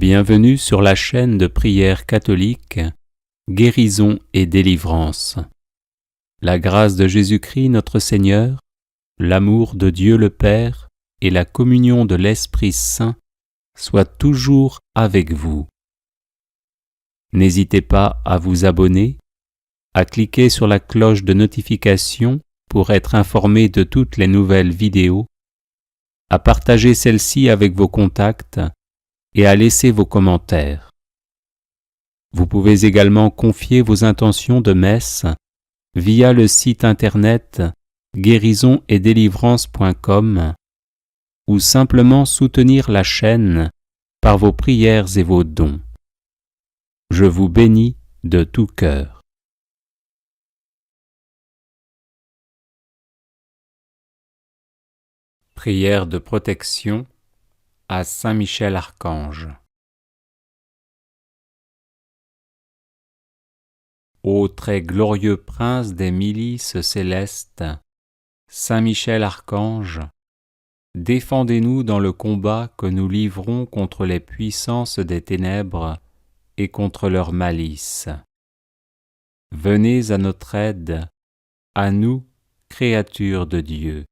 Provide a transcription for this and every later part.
Bienvenue sur la chaîne de prière catholique, Guérison et délivrance. La grâce de Jésus-Christ notre Seigneur, l'amour de Dieu le Père et la communion de l'Esprit Saint soient toujours avec vous. N'hésitez pas à vous abonner, à cliquer sur la cloche de notification pour être informé de toutes les nouvelles vidéos, à partager celle-ci avec vos contacts et à laisser vos commentaires. Vous pouvez également confier vos intentions de messe via le site internet guérisonetdélivrance.com ou simplement soutenir la chaîne par vos prières et vos dons. Je vous bénis de tout cœur. Prière de protection à Saint Michel Archange. Ô très glorieux prince des milices célestes, Saint Michel Archange, défendez-nous dans le combat que nous livrons contre les puissances des ténèbres et contre leur malice. Venez à notre aide, à nous, créatures de Dieu.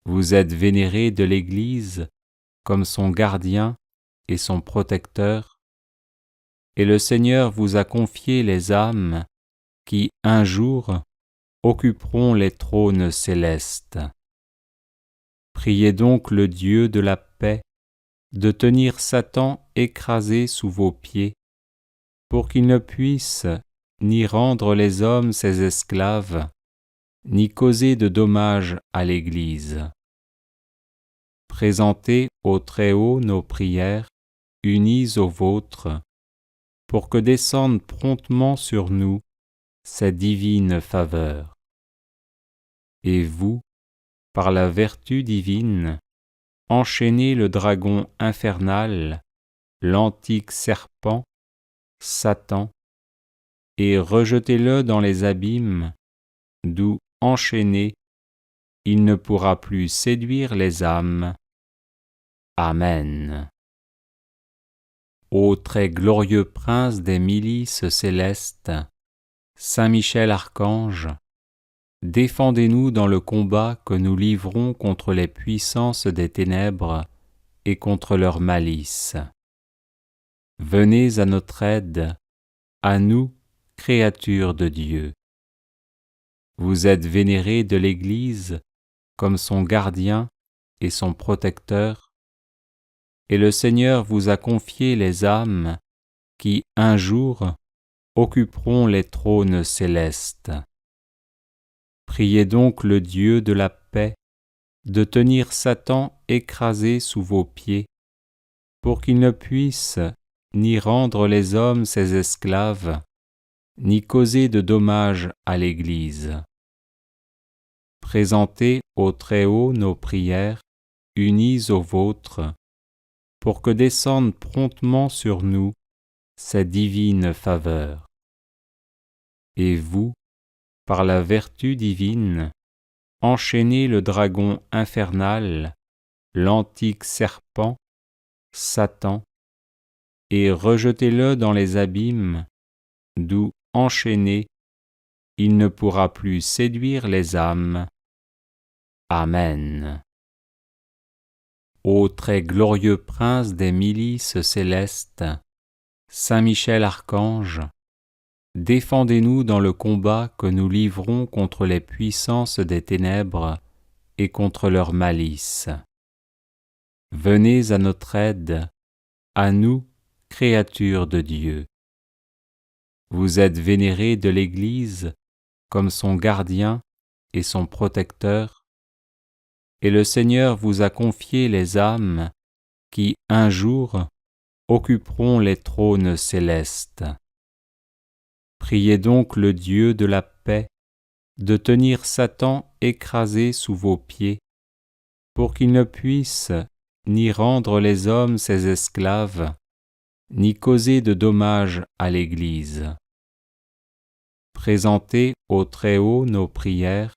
Vous êtes vénérés de l'Église comme son gardien et son protecteur, et le Seigneur vous a confié les âmes qui, un jour, occuperont les trônes célestes. Priez donc le Dieu de la paix de tenir Satan écrasé sous vos pieds, pour qu'il ne puisse ni rendre les hommes ses esclaves, ni causer de dommages à l'Église. Présentez au Très-Haut nos prières, unies aux vôtres, pour que descende promptement sur nous sa divine faveur. Et vous, par la vertu divine, enchaînez le dragon infernal, l'antique serpent, Satan, et rejetez-le dans les abîmes, d'où, enchaîné, il ne pourra plus séduire les âmes. Amen. Ô très glorieux prince des milices célestes, Saint Michel Archange, défendez-nous dans le combat que nous livrons contre les puissances des ténèbres et contre leur malice. Venez à notre aide, à nous, créatures de Dieu. Vous êtes vénérés de l'Église comme son gardien et son protecteur, et le Seigneur vous a confié les âmes qui, un jour, occuperont les trônes célestes. Priez donc le Dieu de la paix de tenir Satan écrasé sous vos pieds, pour qu'il ne puisse ni rendre les hommes ses esclaves, ni causer de dommages à l'Église. Présentez au Très-Haut nos prières, unies aux vôtres, pour que descende promptement sur nous sa divine faveur. Et vous, par la vertu divine, enchaînez le dragon infernal, l'antique serpent, Satan, et rejetez-le dans les abîmes, d'où, enchaîné, il ne pourra plus séduire les âmes. Amen. Ô très glorieux prince des milices célestes, Saint Michel Archange, défendez-nous dans le combat que nous livrons contre les puissances des ténèbres et contre leur malice. Venez à notre aide, à nous, créatures de Dieu. Vous êtes vénérés de l'Église comme son gardien et son protecteur, et le Seigneur vous a confié les âmes qui, un jour, occuperont les trônes célestes. Priez donc le Dieu de la paix de tenir Satan écrasé sous vos pieds, pour qu'il ne puisse ni rendre les hommes ses esclaves, ni causer de dommages à l'Église. Présentez au Très-Haut nos prières,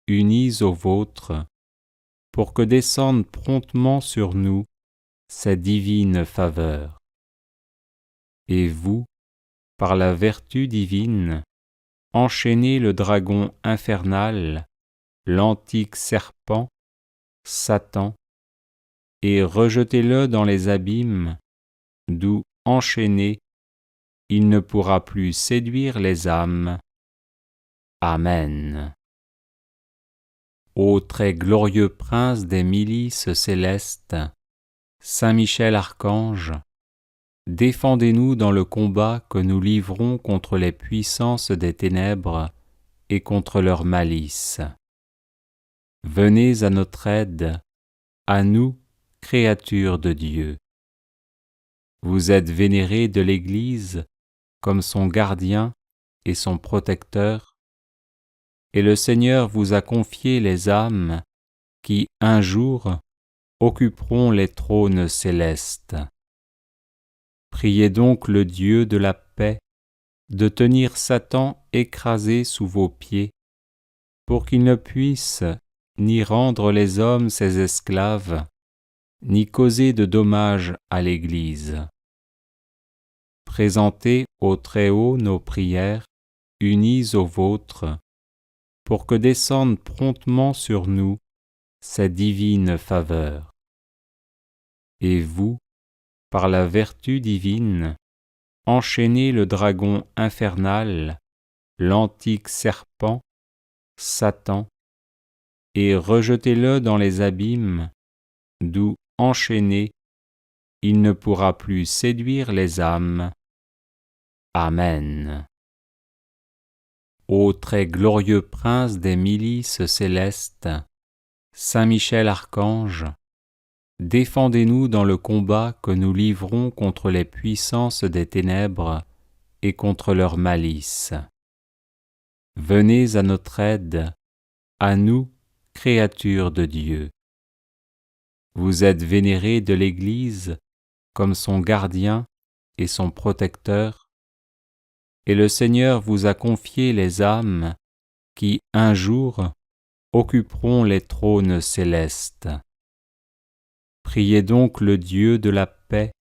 unies aux vôtres, pour que descende promptement sur nous ses divines faveurs. Et vous, par la vertu divine, enchaînez le dragon infernal, l'antique serpent, Satan, et rejetez-le dans les abîmes, d'où, enchaîné, il ne pourra plus séduire les âmes. Amen. Ô très glorieux prince des milices célestes, Saint Michel Archange, défendez-nous dans le combat que nous livrons contre les puissances des ténèbres et contre leur malice. Venez à notre aide, à nous, créatures de Dieu. Vous êtes vénérés de l'Église comme son gardien et son protecteur, et le Seigneur vous a confié les âmes qui, un jour, occuperont les trônes célestes. Priez donc le Dieu de la paix de tenir Satan écrasé sous vos pieds, pour qu'il ne puisse ni rendre les hommes ses esclaves, ni causer de dommages à l'Église. Présentez au Très-Haut nos prières, unies aux vôtres, pour que descendent promptement sur nous ses divines faveurs. Et vous, par la vertu divine, enchaînez le dragon infernal, l'antique serpent, Satan, et rejetez-le dans les abîmes, d'où, enchaîné, il ne pourra plus séduire les âmes. Amen. Ô très glorieux prince des milices célestes, Saint Michel Archange, défendez-nous dans le combat que nous livrons contre les puissances des ténèbres et contre leur malice. Venez à notre aide, à nous, créatures de Dieu. Vous êtes vénérés de l'Église comme son gardien et son protecteur, et le Seigneur vous a confié les âmes qui, un jour, occuperont les trônes célestes. Priez donc le Dieu de la paix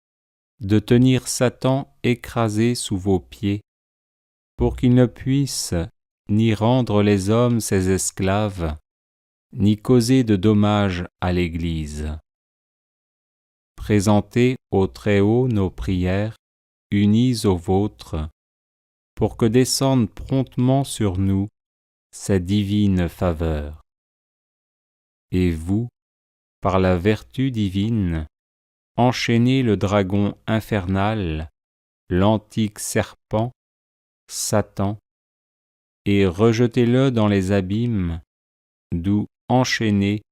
de tenir Satan écrasé sous vos pieds, pour qu'il ne puisse ni rendre les hommes ses esclaves, ni causer de dommages à l'Église. Présentez au Très-Haut nos prières, unies aux vôtres, pour que descendent promptement sur nous ses divines faveurs. Et vous, par la vertu divine, enchaînez le dragon infernal, l'antique serpent, Satan, et rejetez-le dans les abîmes, d'où, enchaîné,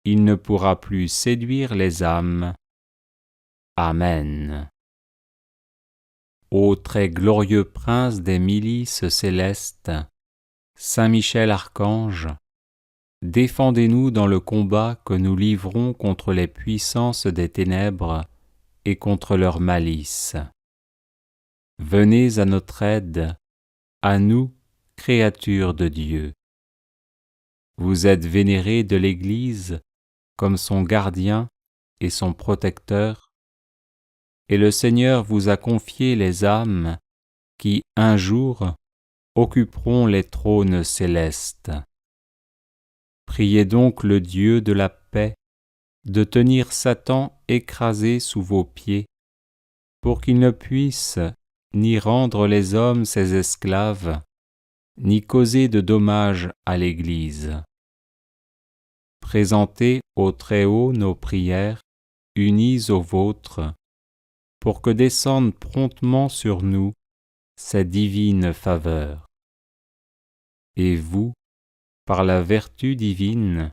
il ne pourra plus séduire les âmes. Amen. Ô très glorieux prince des milices célestes, Saint Michel Archange, défendez-nous dans le combat que nous livrons contre les puissances des ténèbres et contre leur malice. Venez à notre aide, à nous, créatures de Dieu. Vous êtes vénérés de l'Église comme son gardien et son protecteur, et le Seigneur vous a confié les âmes qui, un jour, occuperont les trônes célestes. Priez donc le Dieu de la paix de tenir Satan écrasé sous vos pieds, pour qu'il ne puisse ni rendre les hommes ses esclaves, ni causer de dommages à l'Église. Présentez au Très-Haut nos prières, unies aux vôtres, pour que descendent promptement sur nous ses divines faveurs. Et vous, par la vertu divine,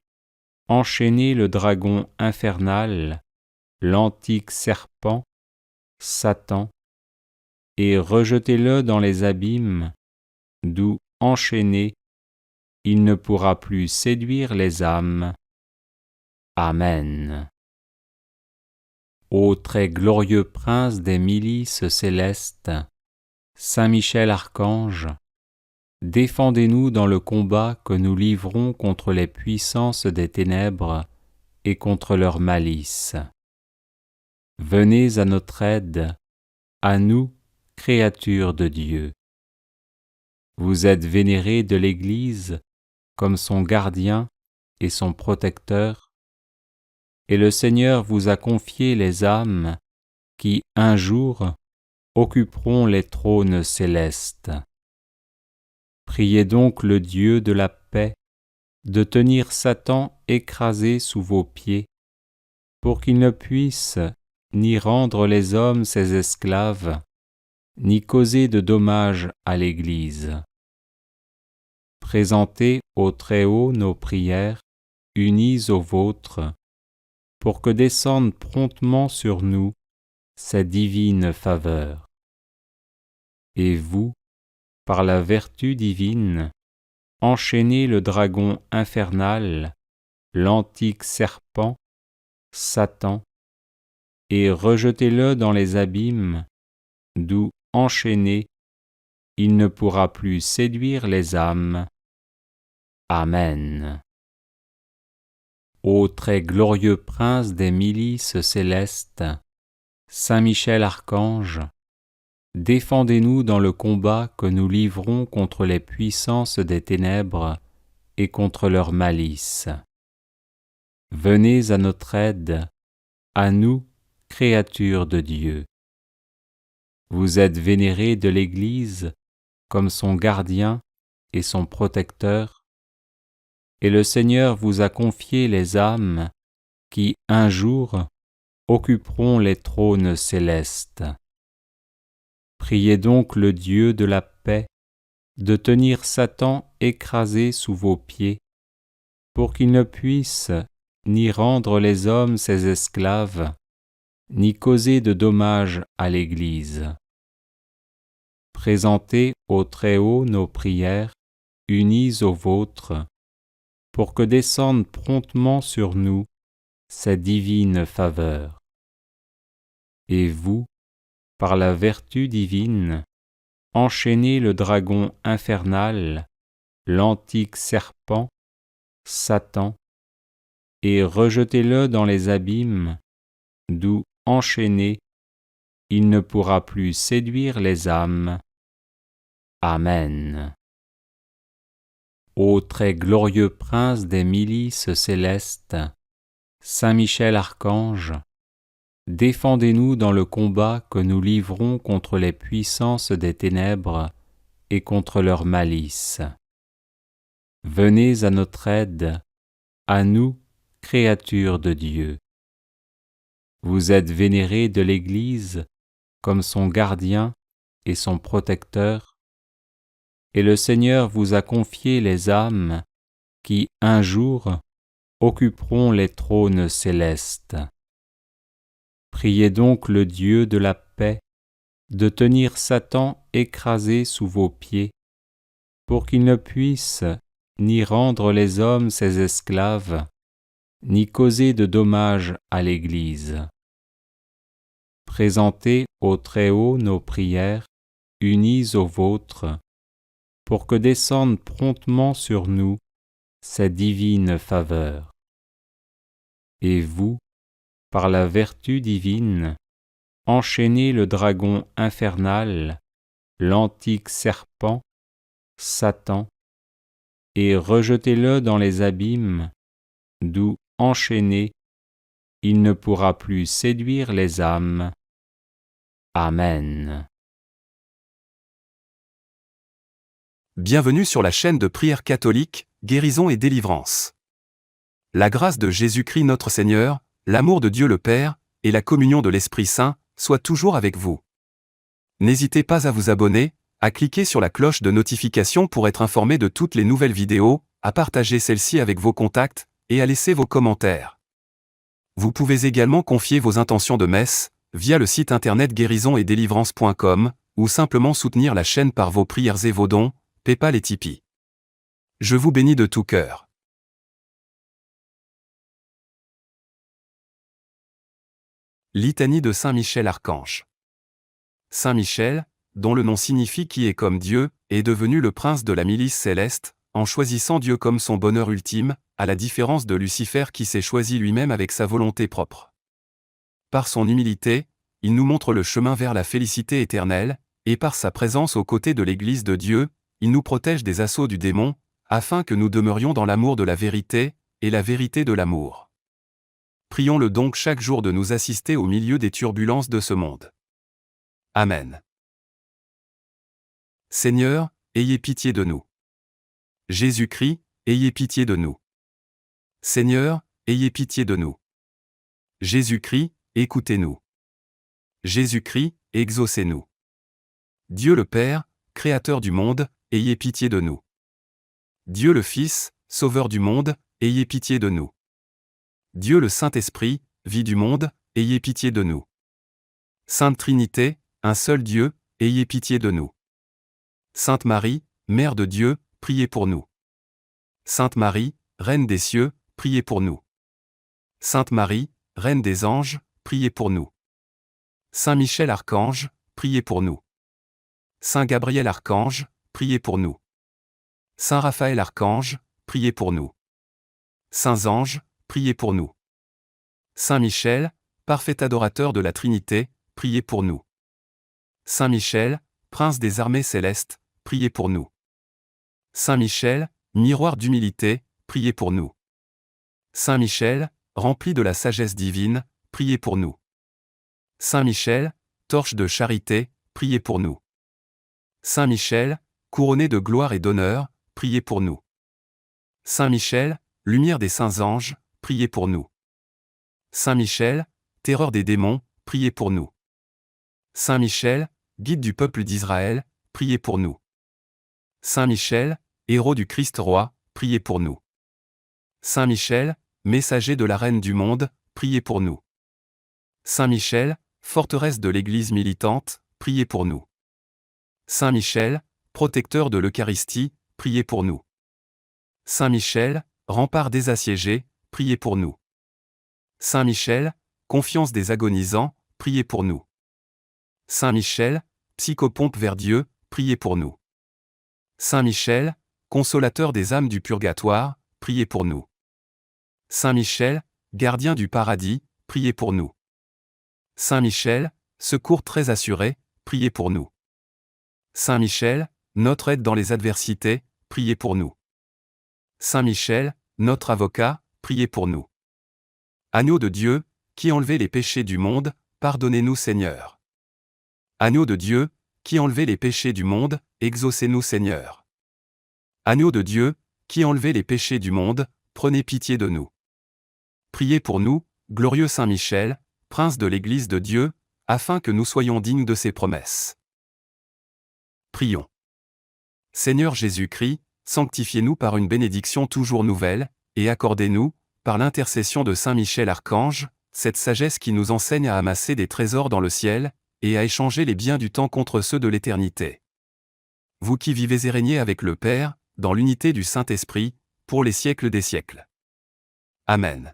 enchaînez le dragon infernal, l'antique serpent, Satan, et rejetez-le dans les abîmes, d'où, enchaîné, il ne pourra plus séduire les âmes. Amen. Ô très glorieux prince des milices célestes, Saint Michel Archange, défendez-nous dans le combat que nous livrons contre les puissances des ténèbres et contre leur malice. venez à notre aide, à nous, créatures de Dieu. Vous êtes vénérés de l'Église comme son gardien et son protecteur, et le Seigneur vous a confié les âmes qui, un jour, occuperont les trônes célestes. Priez donc le Dieu de la paix de tenir Satan écrasé sous vos pieds, pour qu'il ne puisse ni rendre les hommes ses esclaves, ni causer de dommages à l'Église. Présentez au Très-Haut nos prières, unies aux vôtres, pour que descende promptement sur nous sa divine faveur. Et vous, par la vertu divine, enchaînez le dragon infernal, l'antique serpent, Satan, et rejetez-le dans les abîmes, d'où, enchaîné, il ne pourra plus séduire les âmes. Amen. Ô très glorieux prince des milices célestes, Saint Michel Archange, défendez-nous dans le combat que nous livrons contre les puissances des ténèbres et contre leur malice. Venez à notre aide, à nous, créatures de Dieu. Vous êtes vénérés de l'Église comme son gardien et son protecteur, et le Seigneur vous a confié les âmes qui, un jour, occuperont les trônes célestes. Priez donc le Dieu de la paix de tenir Satan écrasé sous vos pieds, pour qu'il ne puisse ni rendre les hommes ses esclaves, ni causer de dommages à l'Église. Présentez au Très-Haut nos prières, unies aux vôtres, pour que descende promptement sur nous sa divine faveur. Et vous, par la vertu divine, enchaînez le dragon infernal, l'antique serpent, Satan, et rejetez-le dans les abîmes, d'où, enchaîné, il ne pourra plus séduire les âmes. Amen. Ô très glorieux prince des milices célestes, Saint Michel Archange, défendez-nous dans le combat que nous livrons contre les puissances des ténèbres et contre leur malice. Venez à notre aide, à nous, créatures de Dieu. Vous êtes vénérés de l'Église comme son gardien et son protecteur, et le Seigneur vous a confié les âmes qui, un jour, occuperont les trônes célestes. Priez donc le Dieu de la paix de tenir Satan écrasé sous vos pieds, pour qu'il ne puisse ni rendre les hommes ses esclaves, ni causer de dommages à l'Église. Présentez au Très-Haut nos prières, unies aux vôtres, pour que descende promptement sur nous sa divine faveur. Et vous, par la vertu divine, enchaînez le dragon infernal, l'antique serpent, Satan, et rejetez-le dans les abîmes, d'où, enchaîné, il ne pourra plus séduire les âmes. Amen. Bienvenue sur la chaîne de prière catholique, Guérison et Délivrance. La grâce de Jésus-Christ notre Seigneur, l'amour de Dieu le Père, et la communion de l'Esprit Saint, soient toujours avec vous. N'hésitez pas à vous abonner, à cliquer sur la cloche de notification pour être informé de toutes les nouvelles vidéos, à partager celles-ci avec vos contacts, et à laisser vos commentaires. Vous pouvez également confier vos intentions de messe, via le site internet guérisonetdélivrance.com, ou simplement soutenir la chaîne par vos prières et vos dons, PayPal et Tipeee. Je vous bénis de tout cœur. Litanie de Saint Michel Archange. Saint Michel, dont le nom signifie qui est comme Dieu, est devenu le prince de la milice céleste, en choisissant Dieu comme son bonheur ultime, à la différence de Lucifer qui s'est choisi lui-même avec sa volonté propre. Par son humilité, il nous montre le chemin vers la félicité éternelle, et par sa présence aux côtés de l'Église de Dieu, il nous protège des assauts du démon, afin que nous demeurions dans l'amour de la vérité, et la vérité de l'amour. Prions-le donc chaque jour de nous assister au milieu des turbulences de ce monde. Amen. Seigneur, ayez pitié de nous. Jésus-Christ, ayez pitié de nous. Seigneur, ayez pitié de nous. Jésus-Christ, écoutez-nous. Jésus-Christ, exaucez-nous. Dieu le Père, Créateur du monde, ayez pitié de nous. Dieu le Fils, Sauveur du monde, ayez pitié de nous. Dieu le Saint-Esprit, vie du monde, ayez pitié de nous. Sainte Trinité, un seul Dieu, ayez pitié de nous. Sainte Marie, Mère de Dieu, priez pour nous. Sainte Marie, Reine des cieux, priez pour nous. Sainte Marie, Reine des anges, priez pour nous. Saint Michel Archange, priez pour nous. Saint Gabriel Archange, priez pour nous. Saint Raphaël Archange, priez pour nous. Saints anges, priez pour nous. Saint Michel, parfait adorateur de la Trinité, priez pour nous. Saint Michel, prince des armées célestes, priez pour nous. Saint Michel, miroir d'humilité, priez pour nous. Saint Michel, rempli de la sagesse divine, priez pour nous. Saint Michel, torche de charité, priez pour nous. Saint Michel, couronné de gloire et d'honneur, priez pour nous. Saint Michel, lumière des saints anges, priez pour nous. Saint Michel, terreur des démons, priez pour nous. Saint Michel, guide du peuple d'Israël, priez pour nous. Saint Michel, héros du Christ roi, priez pour nous. Saint Michel, messager de la Reine du monde, priez pour nous. Saint Michel, forteresse de l'Église militante, priez pour nous. Saint Michel, protecteur de l'Eucharistie, priez pour nous. Saint Michel, rempart des assiégés, priez pour nous. Saint Michel, confiance des agonisants, priez pour nous. Saint Michel, psychopompe vers Dieu, priez pour nous. Saint Michel, consolateur des âmes du purgatoire, priez pour nous. Saint Michel, gardien du paradis, priez pour nous. Saint Michel, secours très assuré, priez pour nous. Saint Michel, notre aide dans les adversités, priez pour nous. Saint Michel, notre avocat, priez pour nous. Agneau de Dieu, qui enlevez les péchés du monde, pardonnez-nous Seigneur. Agneau de Dieu, qui enlevez les péchés du monde, exaucez-nous Seigneur. Agneau de Dieu, qui enlevez les péchés du monde, prenez pitié de nous. Priez pour nous, glorieux Saint Michel, prince de l'Église de Dieu, afin que nous soyons dignes de ses promesses. Prions. Seigneur Jésus-Christ, sanctifiez-nous par une bénédiction toujours nouvelle, et accordez-nous, par l'intercession de Saint Michel Archange, cette sagesse qui nous enseigne à amasser des trésors dans le ciel, et à échanger les biens du temps contre ceux de l'éternité. Vous qui vivez et régnez avec le Père, dans l'unité du Saint-Esprit, pour les siècles des siècles. Amen.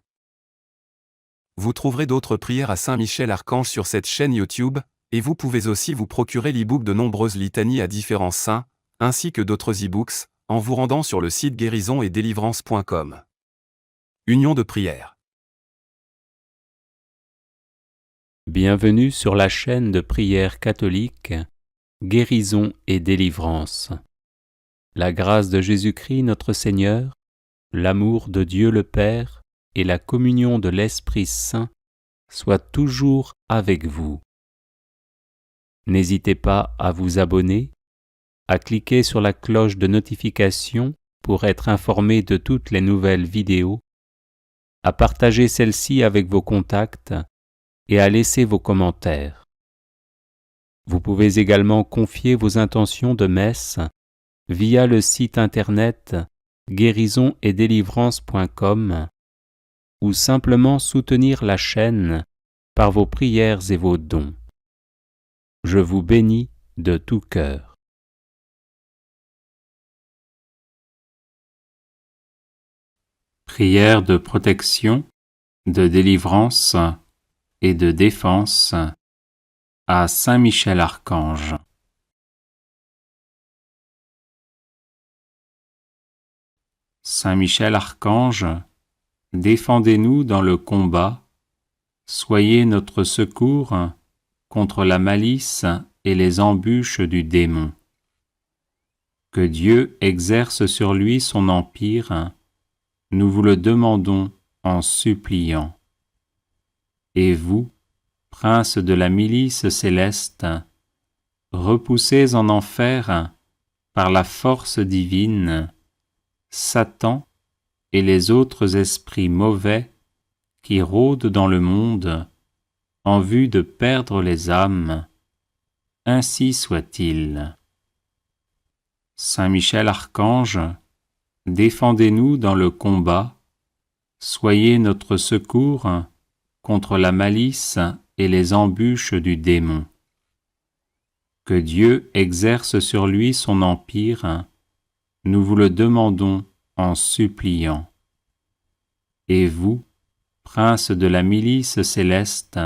Vous trouverez d'autres prières à Saint Michel Archange sur cette chaîne YouTube, et vous pouvez aussi vous procurer l'e-book de nombreuses litanies à différents saints, ainsi que d'autres e-books, en vous rendant sur le site guérisonetdélivrance.com. Union de prière. Bienvenue sur la chaîne de prière catholique, Guérison et délivrance. La grâce de Jésus-Christ notre Seigneur, l'amour de Dieu le Père et la communion de l'Esprit Saint soient toujours avec vous. N'hésitez pas à vous abonner, à cliquer sur la cloche de notification pour être informé de toutes les nouvelles vidéos, à partager celle-ci avec vos contacts et à laisser vos commentaires. Vous pouvez également confier vos intentions de messe via le site internet guérisonetdélivrance.com ou simplement soutenir la chaîne par vos prières et vos dons. Je vous bénis de tout cœur. Prière de protection, de délivrance et de défense à Saint Michel Archange. Saint Michel Archange, défendez-nous dans le combat, soyez notre secours contre la malice et les embûches du démon. Que Dieu exerce sur lui son empire, nous vous le demandons en suppliant. Et vous, princes de la milice céleste, repoussez en enfer, par la force divine, Satan et les autres esprits mauvais qui rôdent dans le monde en vue de perdre les âmes. Ainsi soit-il. Saint Michel Archange, défendez-nous dans le combat, soyez notre secours contre la malice et les embûches du démon. Que Dieu exerce sur lui son empire, nous vous le demandons en suppliant. Et vous, princes de la milice céleste,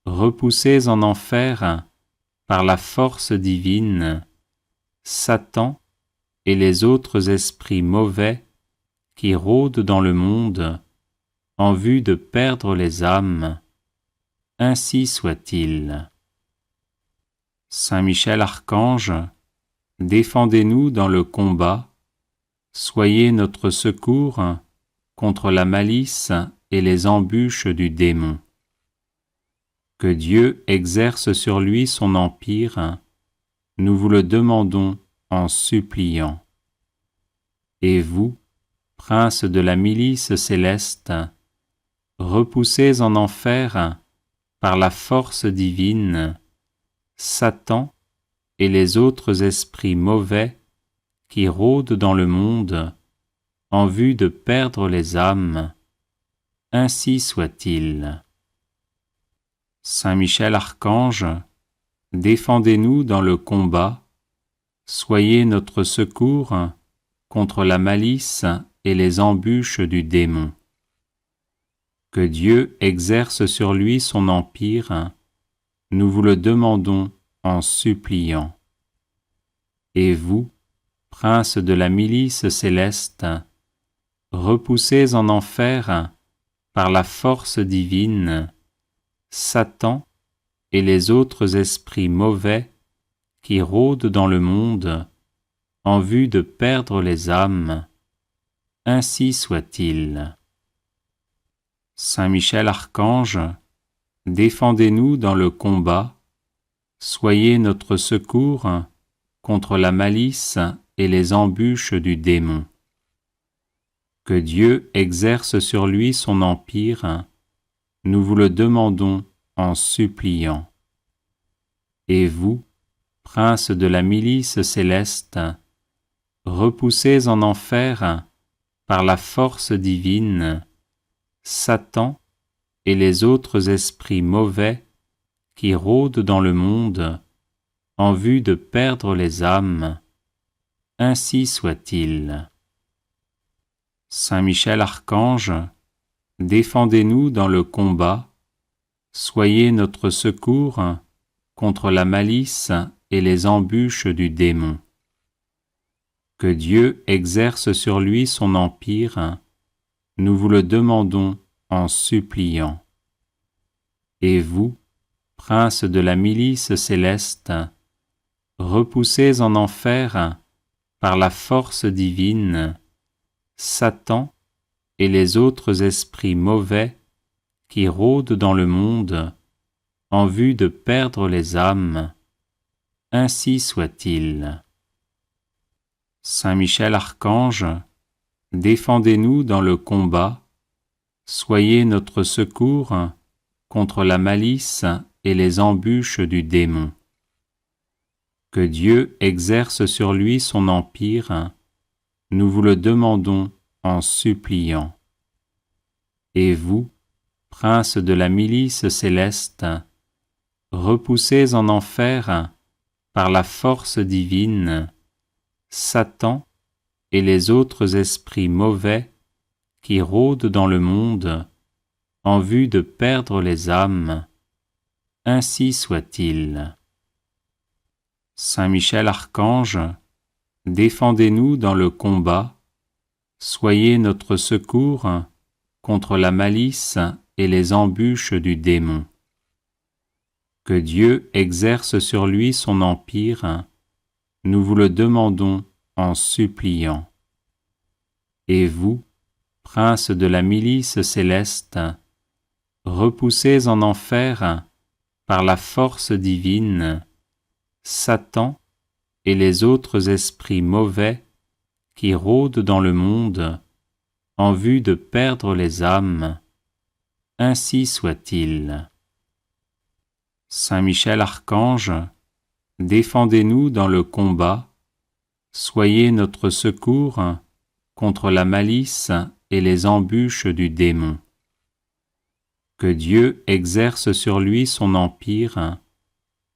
repoussez en enfer, par la force divine, Satan et les autres esprits mauvais qui rôdent dans le monde en vue de perdre les âmes. Ainsi soit-il. Saint Michel Archange, défendez-nous dans le combat, soyez notre secours contre la malice et les embûches du démon. Que Dieu exerce sur lui son empire, nous vous le demandons en suppliant. Et vous, princes de la milice céleste, repoussez en enfer, par la force divine, Satan et les autres esprits mauvais qui rôdent dans le monde en vue de perdre les âmes. Ainsi soit-il. Saint Michel Archange, défendez-nous dans le combat, soyez notre secours contre la malice et les embûches du démon. Que Dieu exerce sur lui son empire, nous vous le demandons en suppliant. Et vous, princes de la milice céleste, repoussez en enfer, par la force divine, Satan et les autres esprits mauvais qui rôdent dans le monde en vue de perdre les âmes. Ainsi soit-il. Saint Michel Archange, défendez-nous dans le combat, soyez notre secours contre la malice et les embûches du démon. Que Dieu exerce sur lui son empire, nous vous le demandons en suppliant. Et vous, princes de la milice céleste, repoussez en enfer, par la force divine, Satan et les autres esprits mauvais qui rôdent dans le monde en vue de perdre les âmes. Ainsi soit-il. Saint Michel Archange, défendez-nous dans le combat, soyez notre secours contre la malice et les embûches du démon. Que Dieu exerce sur lui son empire, nous vous le demandons en suppliant. Et vous, princes de la milice céleste, repoussez en enfer, par la force divine, Satan et les autres esprits mauvais qui rôdent dans le monde en vue de perdre les âmes. Ainsi soit-il. Saint Michel Archange, défendez-nous dans le combat, soyez notre secours contre la malice et les embûches du démon. Que Dieu exerce sur lui son empire, nous vous le demandons en suppliant. Et vous, princes de la milice céleste, repoussez en enfer, par la force divine, Satan et les autres esprits mauvais qui rôdent dans le monde en vue de perdre les âmes. Ainsi soit-il. Saint Michel Archange, défendez-nous dans le combat, soyez notre secours contre la malice et les embûches du démon. Que Dieu exerce sur lui son empire, nous vous le demandons en suppliant. Et vous, princes de la milice céleste, repoussés en enfer par la force divine, Satan et les autres esprits mauvais qui rôdent dans le monde en vue de perdre les âmes, ainsi soit-il. Saint Michel Archange, défendez-nous dans le combat, soyez notre secours contre la malice et les embûches du démon. Que Dieu exerce sur lui son empire,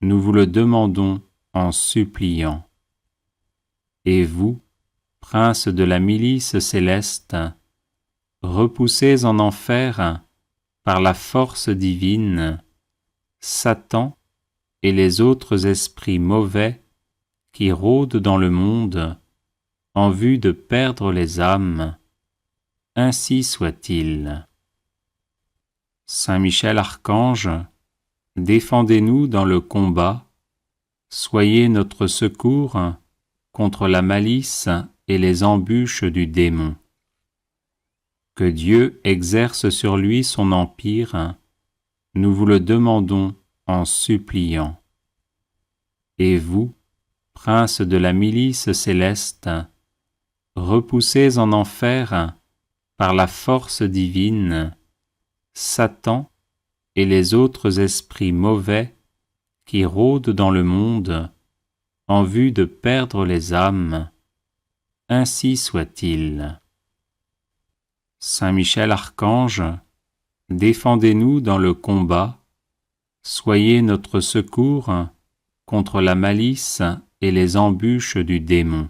nous vous le demandons en suppliant. Et vous, princes de la milice céleste, repoussés en enfer par la force divine, Satan et les autres esprits mauvais qui rôdent dans le monde en vue de perdre les âmes, ainsi soit-il. Saint Michel Archange, défendez-nous dans le combat, soyez notre secours contre la malice et les embûches du démon. Que Dieu exerce sur lui son empire, nous vous le demandons en suppliant. Et vous, princes de la milice céleste, repoussés en enfer par la force divine, Satan et les autres esprits mauvais qui rôdent dans le monde en vue de perdre les âmes, ainsi soit-il. Saint Michel Archange, défendez-nous dans le combat, soyez notre secours contre la malice et les embûches du démon.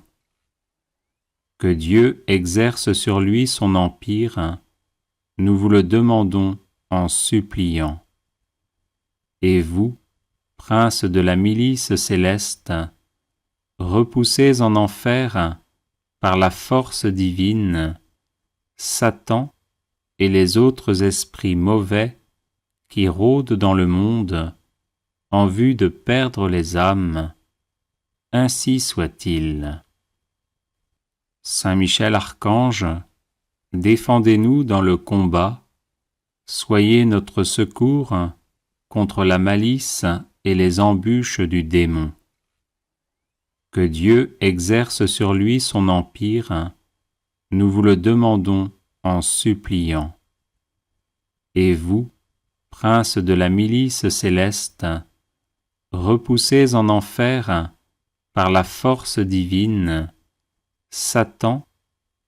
Que Dieu exerce sur lui son empire, nous vous le demandons en suppliant. Et vous, princes de la milice céleste, repoussés en enfer par la force divine, Satan et les autres esprits mauvais qui rôdent dans le monde en vue de perdre les âmes, ainsi soit-il. Saint Michel Archange, défendez-nous dans le combat, soyez notre secours contre la malice et les embûches du démon. Que Dieu exerce sur lui son empire, nous vous le demandons en suppliant. Et vous, princes de la milice céleste, repoussés en enfer par la force divine, Satan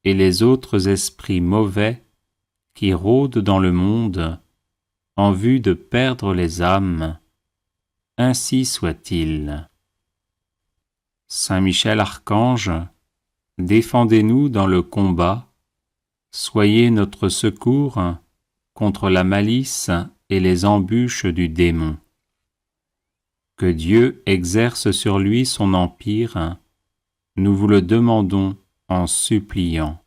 et les autres esprits mauvais qui rôdent dans le monde en vue de perdre les âmes, ainsi soit-il. Saint Michel Archange, défendez-nous dans le combat, soyez notre secours contre la malice et les embûches du démon. Que Dieu exerce sur lui son empire, nous vous le demandons en suppliant.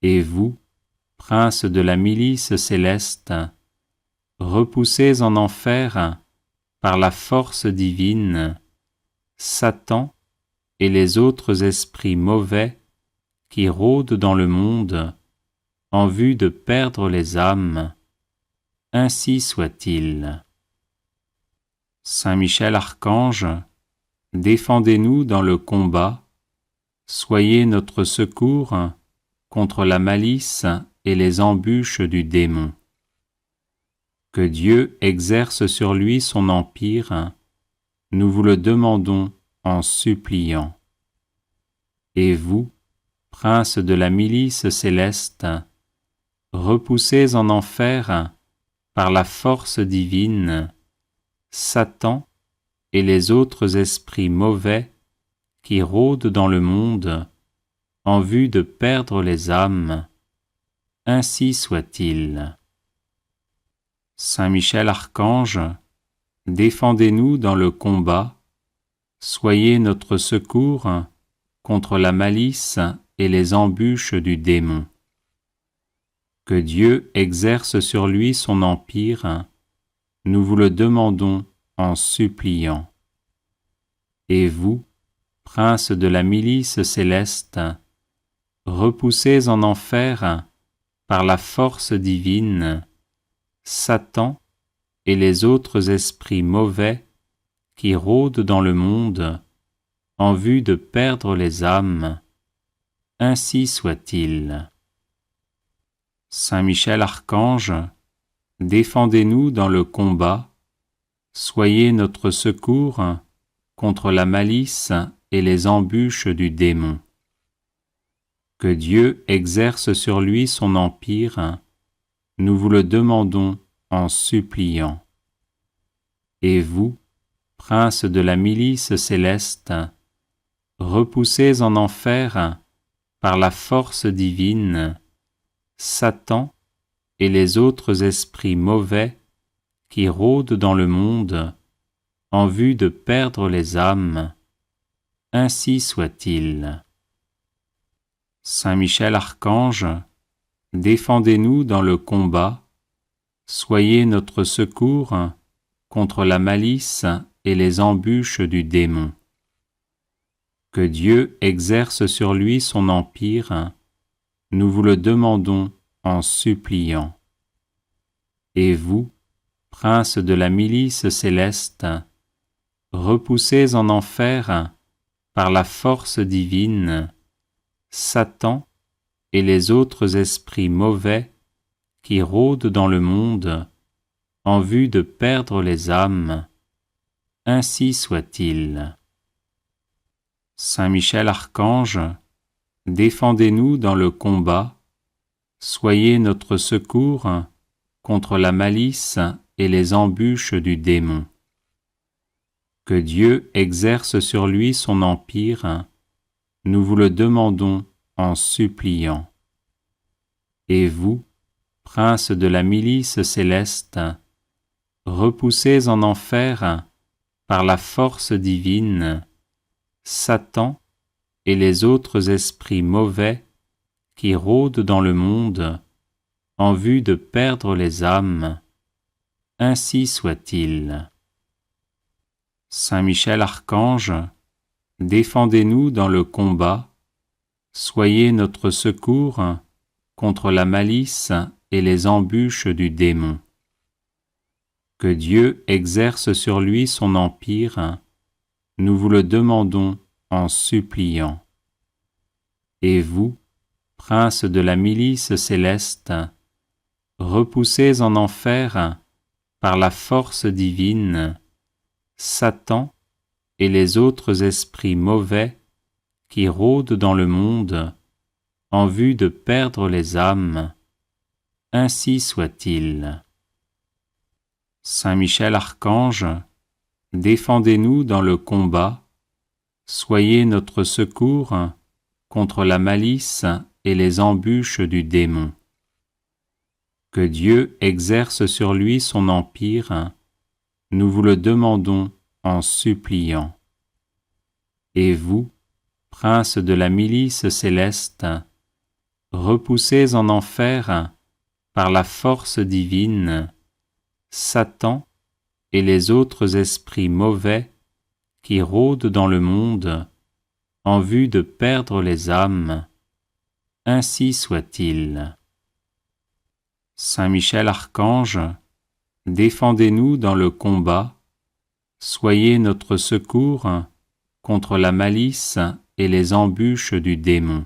Et vous, princes de la milice céleste, repoussés en enfer par la force divine, Satan et les autres esprits mauvais qui rôdent dans le monde en vue de perdre les âmes, ainsi soit-il. Saint Michel Archange, défendez-nous dans le combat, soyez notre secours contre la malice et les embûches du démon. Que Dieu exerce sur lui son empire, nous vous le demandons en suppliant. Et vous, princes de la milice céleste, repoussés en enfer par la force divine, Satan et les autres esprits mauvais qui rôdent dans le monde en vue de perdre les âmes, ainsi soit-il. Saint Michel Archange, défendez-nous dans le combat, soyez notre secours contre la malice et les embûches du démon. Que Dieu exerce sur lui son empire, nous vous le demandons en suppliant. Et vous, princes de la milice céleste, repoussés en enfer par la force divine, Satan et les autres esprits mauvais qui rôdent dans le monde en vue de perdre les âmes, ainsi soit-il. Saint Michel Archange, défendez-nous dans le combat, soyez notre secours contre la malice et les embûches du démon. Que Dieu exerce sur lui son empire, nous vous le demandons en suppliant. Et vous, princes de la milice céleste, repoussés en enfer par la force divine, Satan et les autres esprits mauvais qui rôdent dans le monde en vue de perdre les âmes, ainsi soit-il. Saint Michel Archange, défendez-nous dans le combat, soyez notre secours contre la malice et les embûches du démon. Que Dieu exerce sur lui son empire, nous vous le demandons en suppliant. Et vous, princes de la milice céleste, repoussés en enfer par la force divine, Satan et les autres esprits mauvais qui rôdent dans le monde en vue de perdre les âmes, ainsi soit-il. Saint Michel Archange, défendez-nous dans le combat, soyez notre secours contre la malice et les embûches du démon. Que Dieu exerce sur lui son empire, nous vous le demandons en suppliant. Et vous, princes de la milice céleste, repoussés en enfer par la force divine, Satan et les autres esprits mauvais qui rôdent dans le monde en vue de perdre les âmes, ainsi soit-il. Saint Michel Archange, défendez-nous dans le combat, soyez notre secours contre la malice et les embûches du démon. Que Dieu exerce sur lui son empire, nous vous le demandons en suppliant. Et vous, princes de la milice céleste, repoussés en enfer par la force divine, Satan et les autres esprits mauvais qui rôdent dans le monde en vue de perdre les âmes, ainsi soit-il. Saint Michel Archange, défendez-nous dans le combat, soyez notre secours contre la malice et les embûches du démon. Que Dieu exerce sur lui son empire, nous vous le demandons en suppliant. Et vous, princes de la milice céleste, repoussés en enfer par la force divine, Satan et les autres esprits mauvais qui rôdent dans le monde en vue de perdre les âmes, ainsi soit-il. Saint Michel Archange, défendez-nous dans le combat, soyez notre secours contre la malice et les embûches du démon.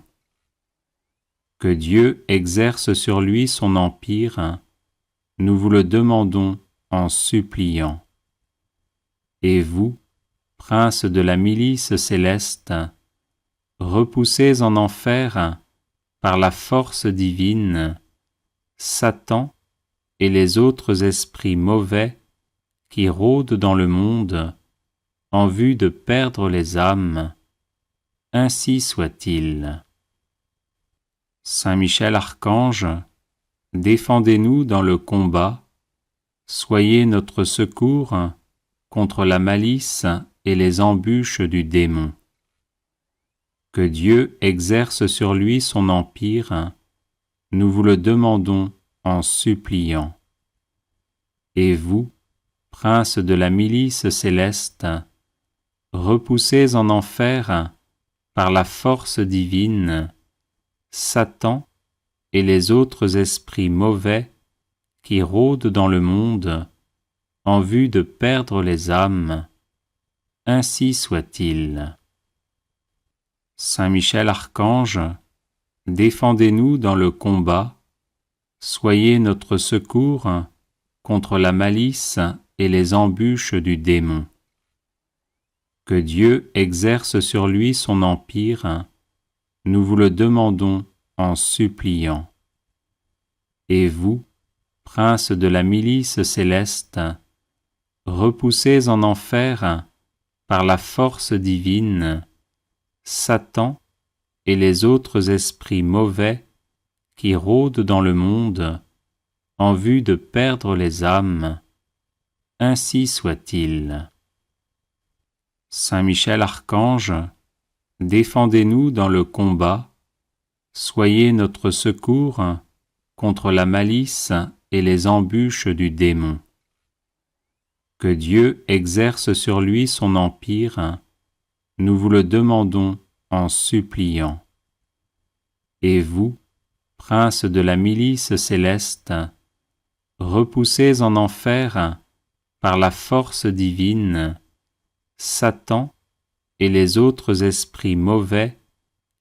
Que Dieu exerce sur lui son empire, nous vous le demandons en suppliant. Et vous, princes de la milice céleste, repoussés en enfer par la force divine, Satan et les autres esprits mauvais qui rôdent dans le monde en vue de perdre les âmes, ainsi soit-il. Saint Michel Archange, défendez-nous dans le combat, soyez notre secours contre la malice et les embûches du démon. Que Dieu exerce sur lui son empire, nous vous le demandons en suppliant. Et vous, princes de la milice céleste, repoussés en enfer par la force divine, Satan et les autres esprits mauvais qui rôdent dans le monde en vue de perdre les âmes, ainsi soit-il. Saint Michel Archange, défendez-nous dans le combat, soyez notre secours contre la malice et les embûches du démon. Que Dieu exerce sur lui son empire, nous vous le demandons en suppliant. Et vous, princes de la milice céleste, repoussés en enfer par la force divine, Satan et les autres esprits mauvais qui rôdent dans le monde en vue de perdre les âmes, ainsi soit-il. Saint Michel Archange, défendez-nous dans le combat, soyez notre secours contre la malice et les embûches du démon. Que Dieu exerce sur lui son empire, nous vous le demandons en suppliant. Et vous, princes de la milice céleste, repoussés en enfer par la force divine, Satan et les autres esprits mauvais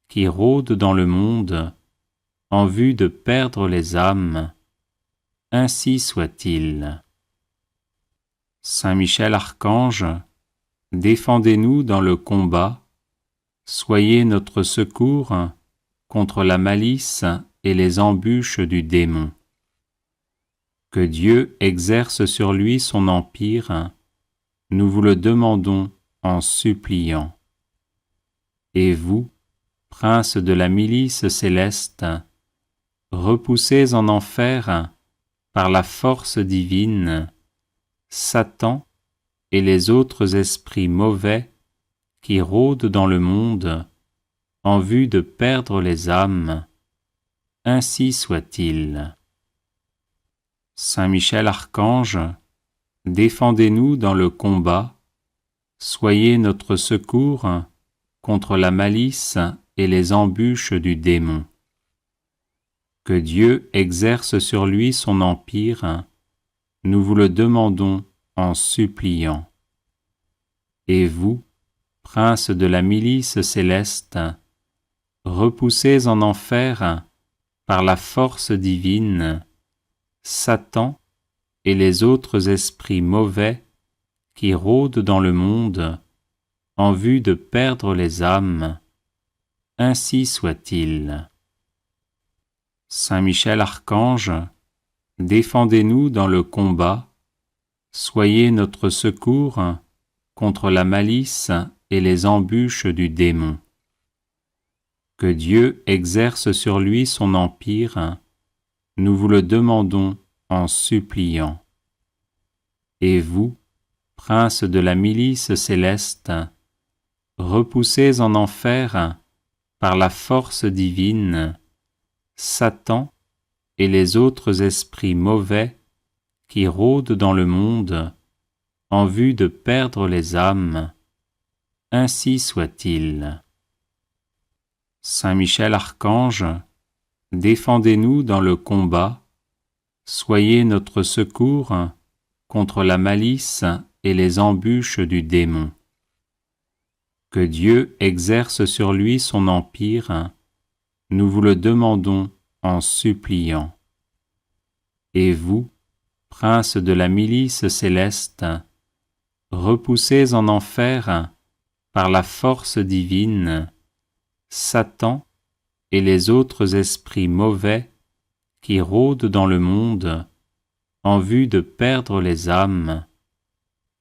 qui rôdent dans le monde en vue de perdre les âmes, ainsi soit-il. Saint Michel Archange, défendez-nous dans le combat, soyez notre secours contre la malice et les embûches du démon. Que Dieu exerce sur lui son empire, nous vous le demandons en suppliant. Et vous, princes de la milice céleste, repoussés en enfer par la force divine, Satan et les autres esprits mauvais qui rôdent dans le monde en vue de perdre les âmes, ainsi soit-il. Saint Michel Archange, défendez-nous dans le combat, soyez notre secours contre la malice et les embûches du démon. Que Dieu exerce sur lui son empire, nous vous le demandons en suppliant. Et vous, princes de la milice céleste, repoussés en enfer par la force divine, Satan et les autres esprits mauvais qui rôdent dans le monde en vue de perdre les âmes, ainsi soit-il. Saint Michel Archange, défendez-nous dans le combat, soyez notre secours contre la malice et les embûches du démon. Que Dieu exerce sur lui son empire, nous vous le demandons en suppliant. Et vous, princes de la milice céleste, repoussés en enfer par la force divine, Satan et les autres esprits mauvais qui rôdent dans le monde en vue de perdre les âmes, ainsi soit-il. Saint Michel Archange, défendez-nous dans le combat, soyez notre secours contre la malice et les embûches du démon. Que Dieu exerce sur lui son empire, nous vous le demandons en suppliant. Et vous, princes de la milice céleste, repoussés en enfer par la force divine, Satan et les autres esprits mauvais qui rôdent dans le monde en vue de perdre les âmes,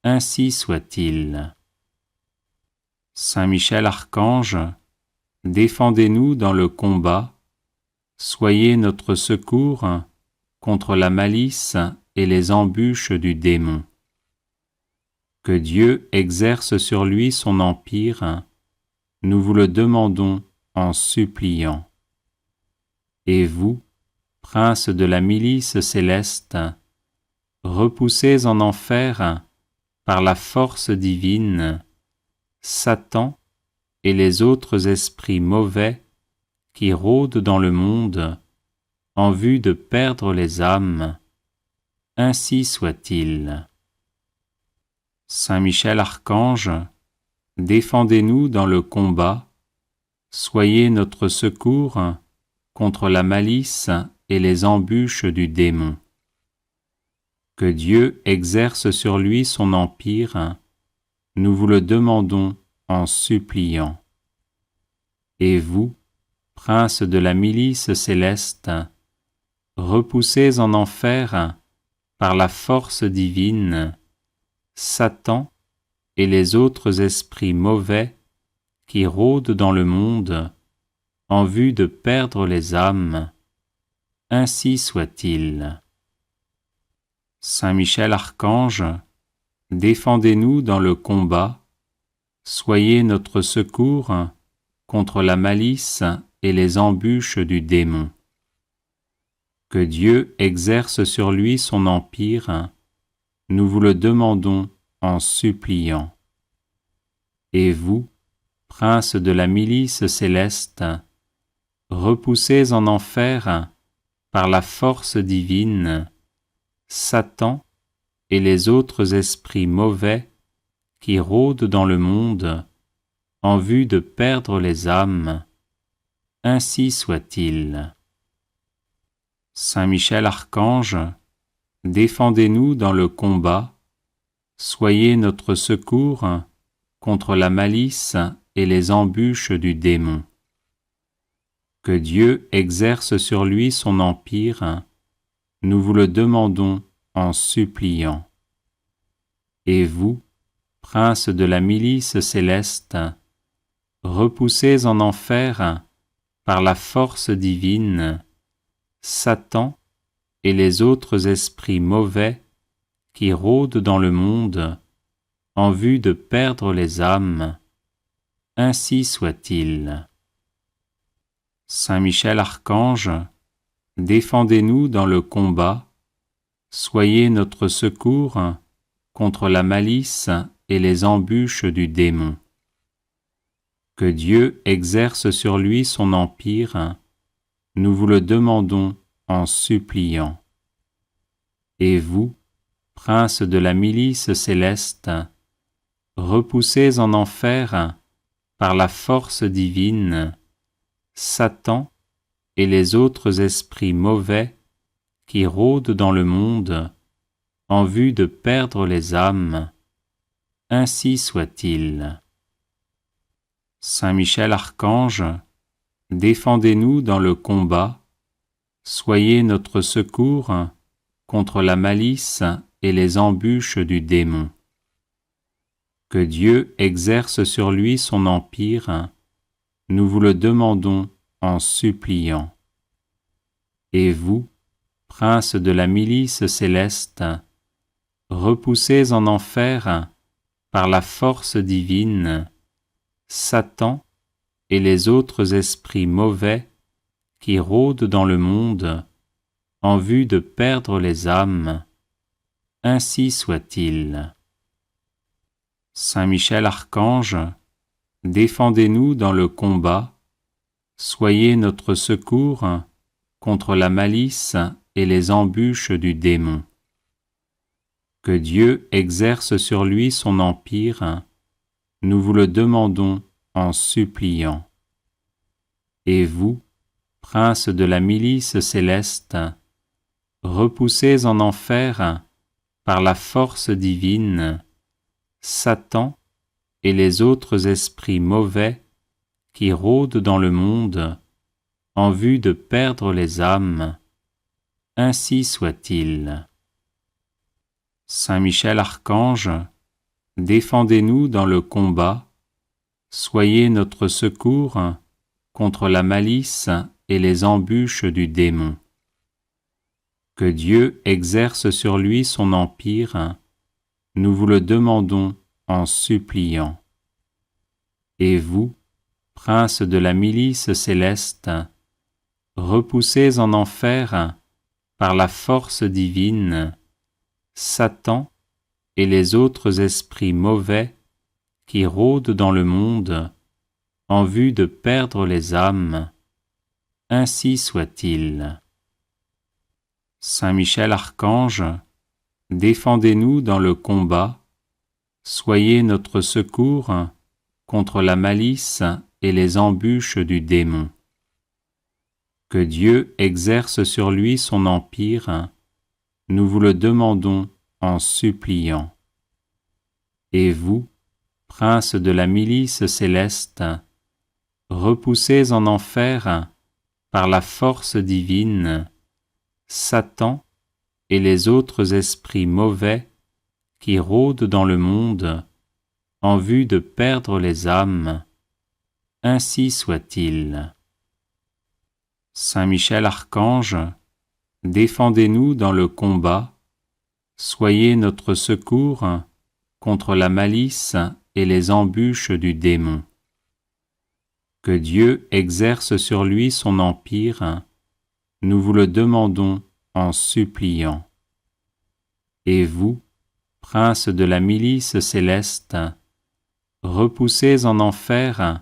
ainsi soit-il. Saint Michel Archange, défendez-nous dans le combat, soyez notre secours contre la malice et les embûches du démon. Que Dieu exerce sur lui son empire, nous vous le demandons en suppliant. Et vous, princes de la milice céleste, repoussés en enfer par la force divine, Satan et les autres esprits mauvais qui rôdent dans le monde en vue de perdre les âmes, ainsi soit-il. Saint Michel Archange, défendez-nous dans le combat, soyez notre secours contre la malice et les embûches du démon. Que Dieu exerce sur lui son empire, nous vous le demandons en suppliant. Et vous, princes de la milice céleste, repoussés en enfer par la force divine, Satan et les autres esprits mauvais qui rôdent dans le monde en vue de perdre les âmes, ainsi soit-il. Saint Michel Archange, défendez-nous dans le combat, soyez notre secours contre la malice et les embûches du démon. Que Dieu exerce sur lui son empire, nous vous le demandons en suppliant. Et vous, princes de la milice céleste, repoussés en enfer par la force divine, Satan et les autres esprits mauvais qui rôdent dans le monde en vue de perdre les âmes, ainsi soit-il. Saint Michel Archange, défendez-nous dans le combat, soyez notre secours contre la malice et les embûches du démon. Que Dieu exerce sur lui son empire, nous vous le demandons en suppliant. Et vous, princes de la milice céleste, repoussés en enfer par la force divine, Satan et les autres esprits mauvais qui rôdent dans le monde en vue de perdre les âmes, ainsi soit-il. Saint Michel Archange, défendez-nous dans le combat, soyez notre secours contre la malice et les embûches du démon. Que Dieu exerce sur lui son empire, nous vous le demandons en suppliant. Et vous, princes de la milice céleste, repoussés en enfer par la force divine, Satan et les autres esprits mauvais qui rôdent dans le monde en vue de perdre les âmes, ainsi soit-il. Saint Michel Archange, défendez-nous dans le combat, soyez notre secours contre la malice et les embûches du démon. Que Dieu exerce sur lui son empire, nous vous le demandons en suppliant. Et vous, princes de la milice céleste, repoussés en enfer par la force divine, Satan et les autres esprits mauvais qui rôdent dans le monde en vue de perdre les âmes, ainsi soit-il. Saint Michel Archange, défendez-nous dans le combat, soyez notre secours contre la malice et les embûches du démon. Que Dieu exerce sur lui son empire, nous vous le demandons en suppliant. Et vous, princes de la milice céleste, repoussés en enfer par la force divine, Satan et les autres esprits mauvais qui rôdent dans le monde en vue de perdre les âmes, ainsi soit-il. Saint Michel Archange, défendez-nous dans le combat, soyez notre secours contre la malice et les embûches du démon. Que Dieu exerce sur lui son empire, nous vous le demandons en suppliant. Et vous, princes de la milice céleste, repoussez en enfer par la force divine Satan et les autres esprits mauvais qui rôdent dans le monde en vue de perdre les âmes. Ainsi soit-il. Saint Michel Archange, défendez-nous dans le combat, soyez notre secours contre la malice et les embûches du démon. Que Dieu exerce sur lui son empire, nous vous le demandons en suppliant. Et vous, prince de la milice céleste, repoussez en enfer, par la force divine, Satan et les autres esprits mauvais qui rôdent dans le monde en vue de perdre les âmes. Ainsi soit-il. Saint Michel Archange, défendez-nous dans le combat, soyez notre secours contre la malice et les embûches du démon. Que Dieu exerce sur lui son empire, nous vous le demandons en suppliant. Et vous, prince de la milice céleste, repoussez en enfer,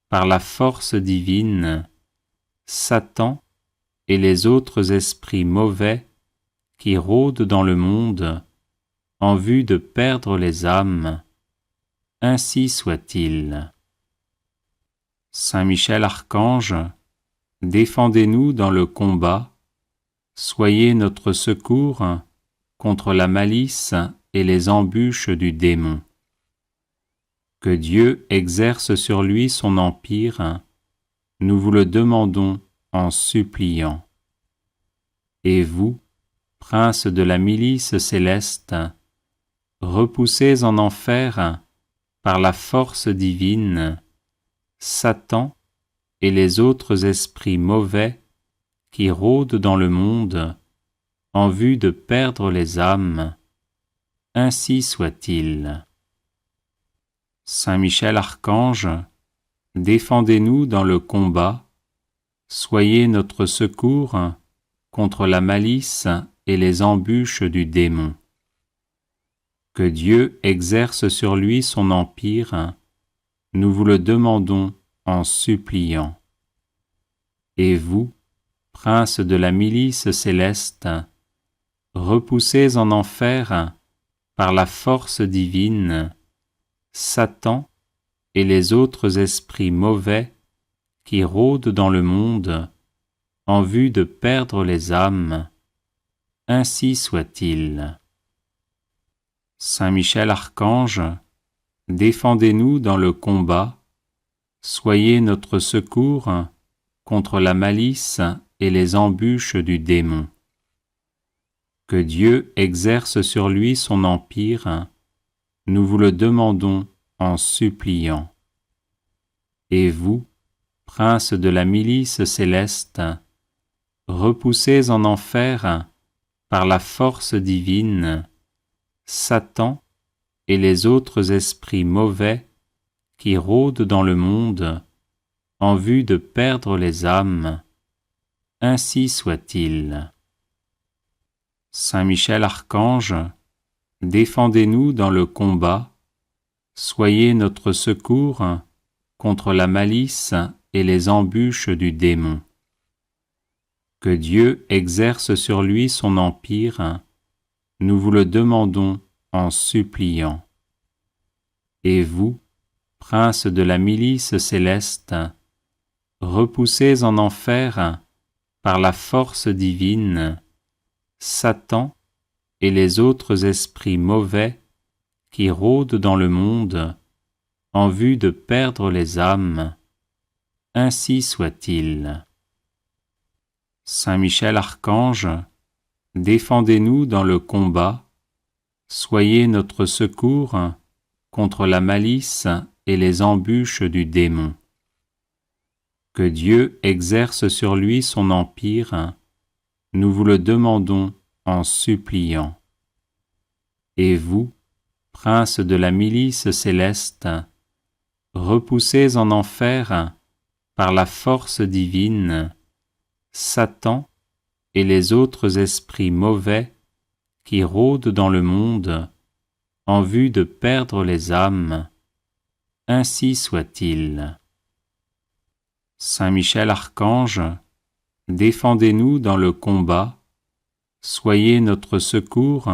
par la force divine, Satan et les autres esprits mauvais qui rôdent dans le monde en vue de perdre les âmes. Ainsi soit-il. Saint Michel Archange, défendez-nous dans le combat, soyez notre secours contre la malice et les embûches du démon. Que Dieu exerce sur lui son empire, nous vous le demandons en suppliant. Et vous, prince de la milice céleste, repoussez en enfer, par la force divine, Satan et les autres esprits mauvais qui rôdent dans le monde en vue de perdre les âmes. Ainsi soit-il. Saint Michel Archange, défendez-nous dans le combat, soyez notre secours contre la malice et les embûches du démon. Que Dieu exerce sur lui son empire, nous vous le demandons en suppliant. Et vous, prince de la milice céleste, repoussez en enfer, par la force divine, Satan et les autres esprits mauvais qui rôdent dans le monde en vue de perdre les âmes. Ainsi soit-il. Saint Michel Archange, défendez-nous dans le combat, soyez notre secours contre la malice et les embûches du démon. Que Dieu exerce sur lui son empire, nous vous le demandons en suppliant. Et vous, prince de la milice céleste, repoussez en enfer, par la force divine, Satan et les autres esprits mauvais qui rôdent dans le monde en vue de perdre les âmes. Ainsi soit-il. Saint Michel Archange, défendez-nous dans le combat, soyez notre secours contre la malice et les embûches du démon. Que Dieu exerce sur lui son empire, nous vous le demandons en suppliant. Et vous, prince de la milice céleste, repoussez en enfer, par la force divine, Satan et les autres esprits mauvais qui rôdent dans le monde en vue de perdre les âmes. Ainsi soit-il. Saint Michel Archange, défendez-nous dans le combat, soyez notre secours contre la malice et les embûches du démon. Que Dieu exerce sur lui son empire, nous vous le demandons en suppliant. Et vous, prince de la milice céleste, repoussez en enfer, par la force divine, Satan et les autres esprits mauvais qui rôdent dans le monde en vue de perdre les âmes. Ainsi soit-il. Saint Michel Archange, défendez-nous dans le combat, soyez notre secours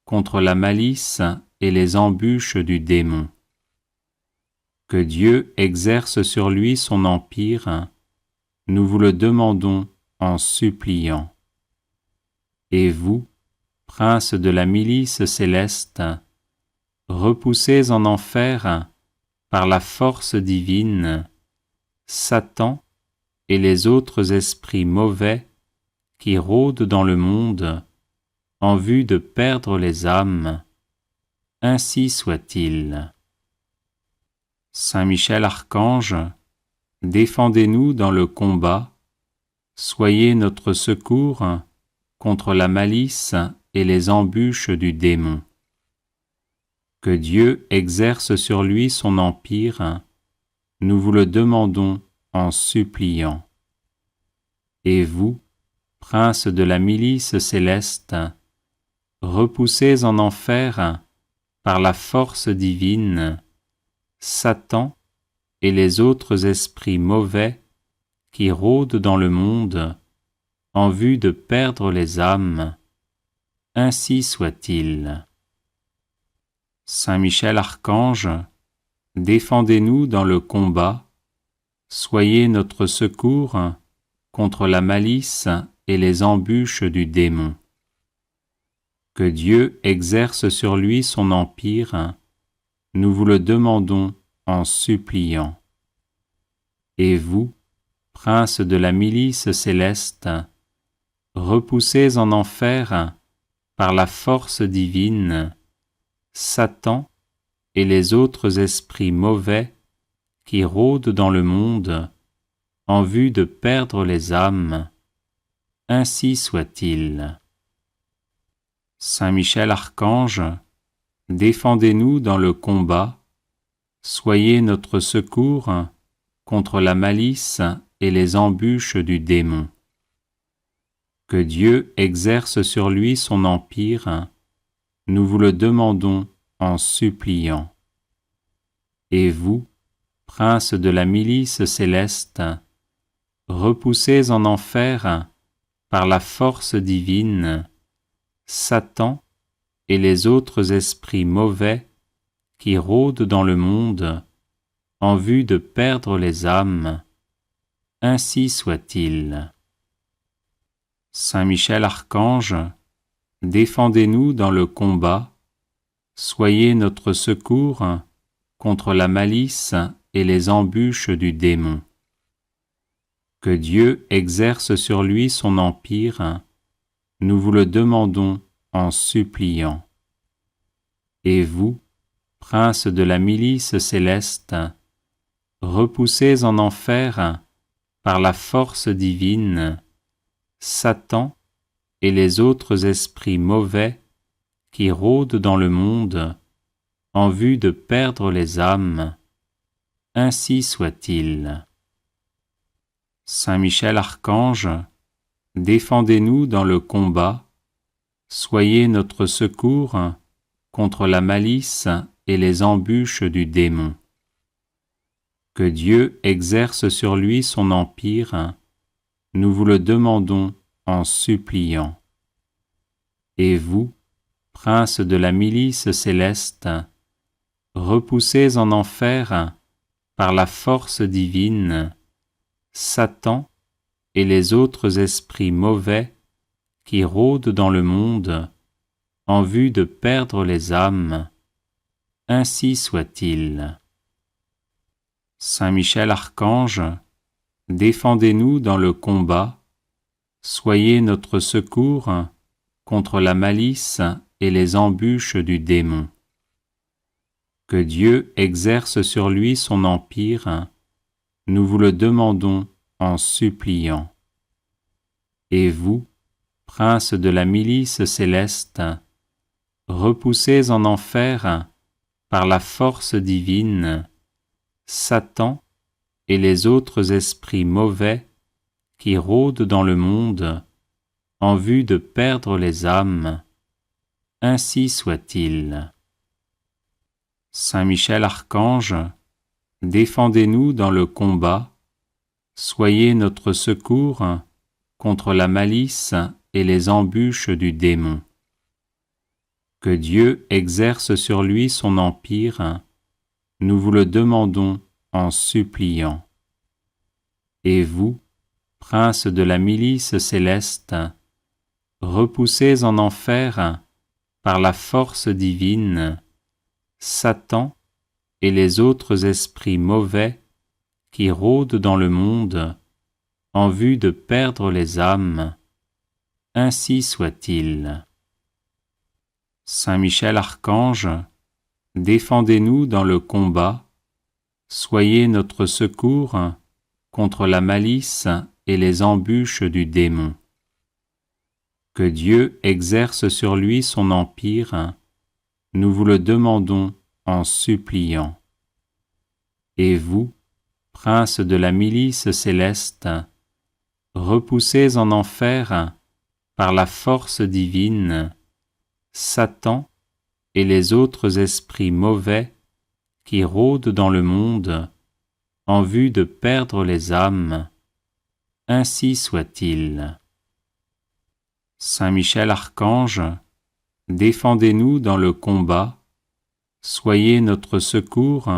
contre la malice et les embûches du démon. Que Dieu exerce sur lui son empire, nous vous le demandons en suppliant. Et vous, prince de la milice céleste, repoussez en enfer, par la force divine, Satan et les autres esprits mauvais qui rôdent dans le monde en vue de perdre les âmes. Ainsi soit-il. Saint Michel Archange, défendez-nous dans le combat, soyez notre secours contre la malice et les embûches du démon. Que Dieu exerce sur lui son empire, nous vous le demandons en suppliant. Et vous, prince de la milice céleste, repoussez en enfer, par la force divine, Satan et les autres esprits mauvais qui rôdent dans le monde en vue de perdre les âmes. Ainsi soit-il. Saint Michel Archange, défendez-nous dans le combat, soyez notre secours contre la malice et les embûches du démon. Que Dieu exerce sur lui son empire, nous vous le demandons en suppliant. Et vous, prince de la milice céleste, repoussez en enfer, par la force divine, Satan et les autres esprits mauvais qui rôdent dans le monde en vue de perdre les âmes. Ainsi soit-il. Saint Michel Archange, défendez-nous dans le combat, soyez notre secours contre la malice et les embûches du démon. Que Dieu exerce sur lui son empire, nous vous le demandons en suppliant. Et vous, prince de la milice céleste, repoussez en enfer, par la force divine, Satan et les autres esprits mauvais qui rôdent dans le monde en vue de perdre les âmes. Ainsi soit-il. Saint Michel Archange, défendez-nous dans le combat, soyez notre secours contre la malice et les embûches du démon. Que Dieu exerce sur lui son empire, nous vous le demandons en suppliant. Et vous, prince de la milice céleste, repoussez en enfer, par la force divine, Satan et les autres esprits mauvais qui rôdent dans le monde en vue de perdre les âmes. Ainsi soit-il. Saint Michel Archange, défendez-nous dans le combat, soyez notre secours contre la malice et les embûches du démon. Que Dieu exerce sur lui son empire, nous vous le demandons en suppliant. Et vous, prince de la milice céleste, repoussez en enfer, par la force divine, Satan et les autres esprits mauvais qui rôdent dans le monde en vue de perdre les âmes. Ainsi soit-il. Saint Michel Archange, défendez-nous dans le combat, soyez notre secours contre la malice et les embûches du démon. Que Dieu exerce sur lui son empire, nous vous le demandons en suppliant. Et vous, prince de la milice céleste, repoussez en enfer, par la force divine, Satan et les autres esprits mauvais qui rôdent dans le monde en vue de perdre les âmes, ainsi soit-il. Saint Michel Archange, défendez-nous dans le combat, soyez notre secours contre la malice et les embûches du démon. Que Dieu exerce sur lui son empire, nous vous le demandons en suppliant. Et vous, prince de la milice céleste, repoussez en enfer, par la force divine, Satan et les autres esprits mauvais qui rôdent dans le monde en vue de perdre les âmes, ainsi soit-il. Saint Michel Archange, défendez-nous dans le combat, soyez notre secours contre la malice et les embûches du démon. Que Dieu exerce sur lui son empire, nous vous le demandons en suppliant. Et vous, prince de la milice céleste, repoussez en enfer, par la force divine, Satan et les autres esprits mauvais qui rôdent dans le monde en vue de perdre les âmes, ainsi soit-il. Saint Michel Archange, défendez-nous dans le combat, soyez notre secours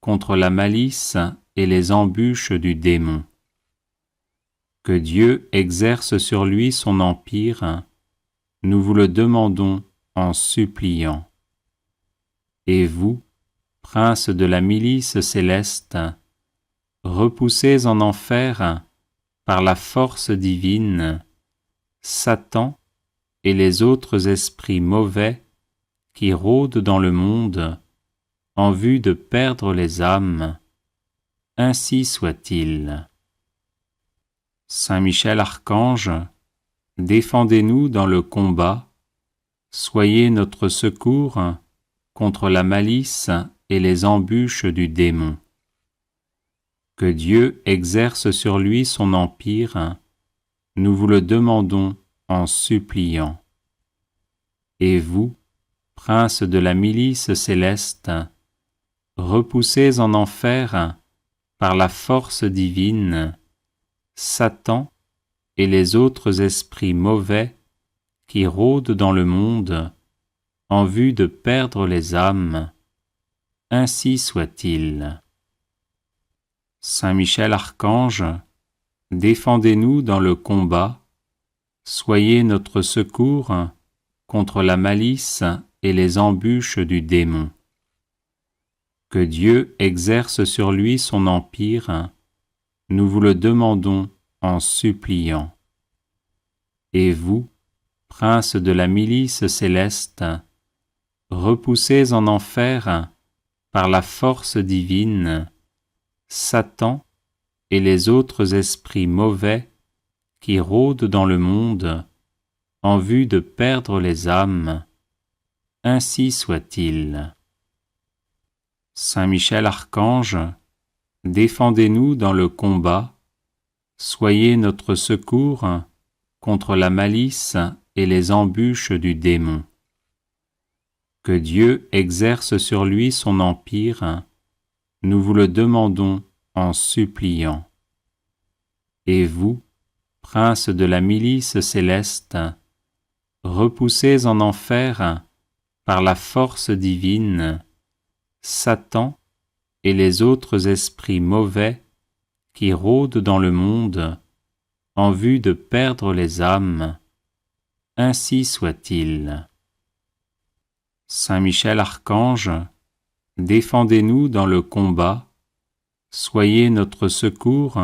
contre la malice et les embûches du démon. Que Dieu exerce sur lui son empire, nous vous le demandons en suppliant. Et vous, prince de la milice céleste, repoussez en enfer, par la force divine, Satan et les autres esprits mauvais qui rôdent dans le monde en vue de perdre les âmes, ainsi soit-il. Saint Michel Archange, défendez-nous dans le combat, soyez notre secours contre la malice et les embûches du démon. Que Dieu exerce sur lui son empire, nous vous le demandons en suppliant. Et vous, prince de la milice céleste, repoussez en enfer, par la force divine, Satan et les autres esprits mauvais qui rôdent dans le monde en vue de perdre les âmes, ainsi soit-il. Saint Michel Archange, défendez-nous dans le combat, soyez notre secours contre la malice et les embûches du démon. Que Dieu exerce sur lui son empire, nous vous le demandons en suppliant. Et vous, prince de la milice céleste, repoussez en enfer, par la force divine, Satan et les autres esprits mauvais qui rôdent dans le monde en vue de perdre les âmes, ainsi soit-il. Saint Michel Archange, défendez-nous dans le combat, soyez notre secours contre la malice et les embûches du démon. Que Dieu exerce sur lui son empire, nous vous le demandons en suppliant. Et vous, prince de la milice céleste, repoussez en enfer, par la force divine, Satan et les autres esprits mauvais qui rôdent dans le monde en vue de perdre les âmes, ainsi soit-il. Saint Michel Archange, défendez-nous dans le combat, soyez notre secours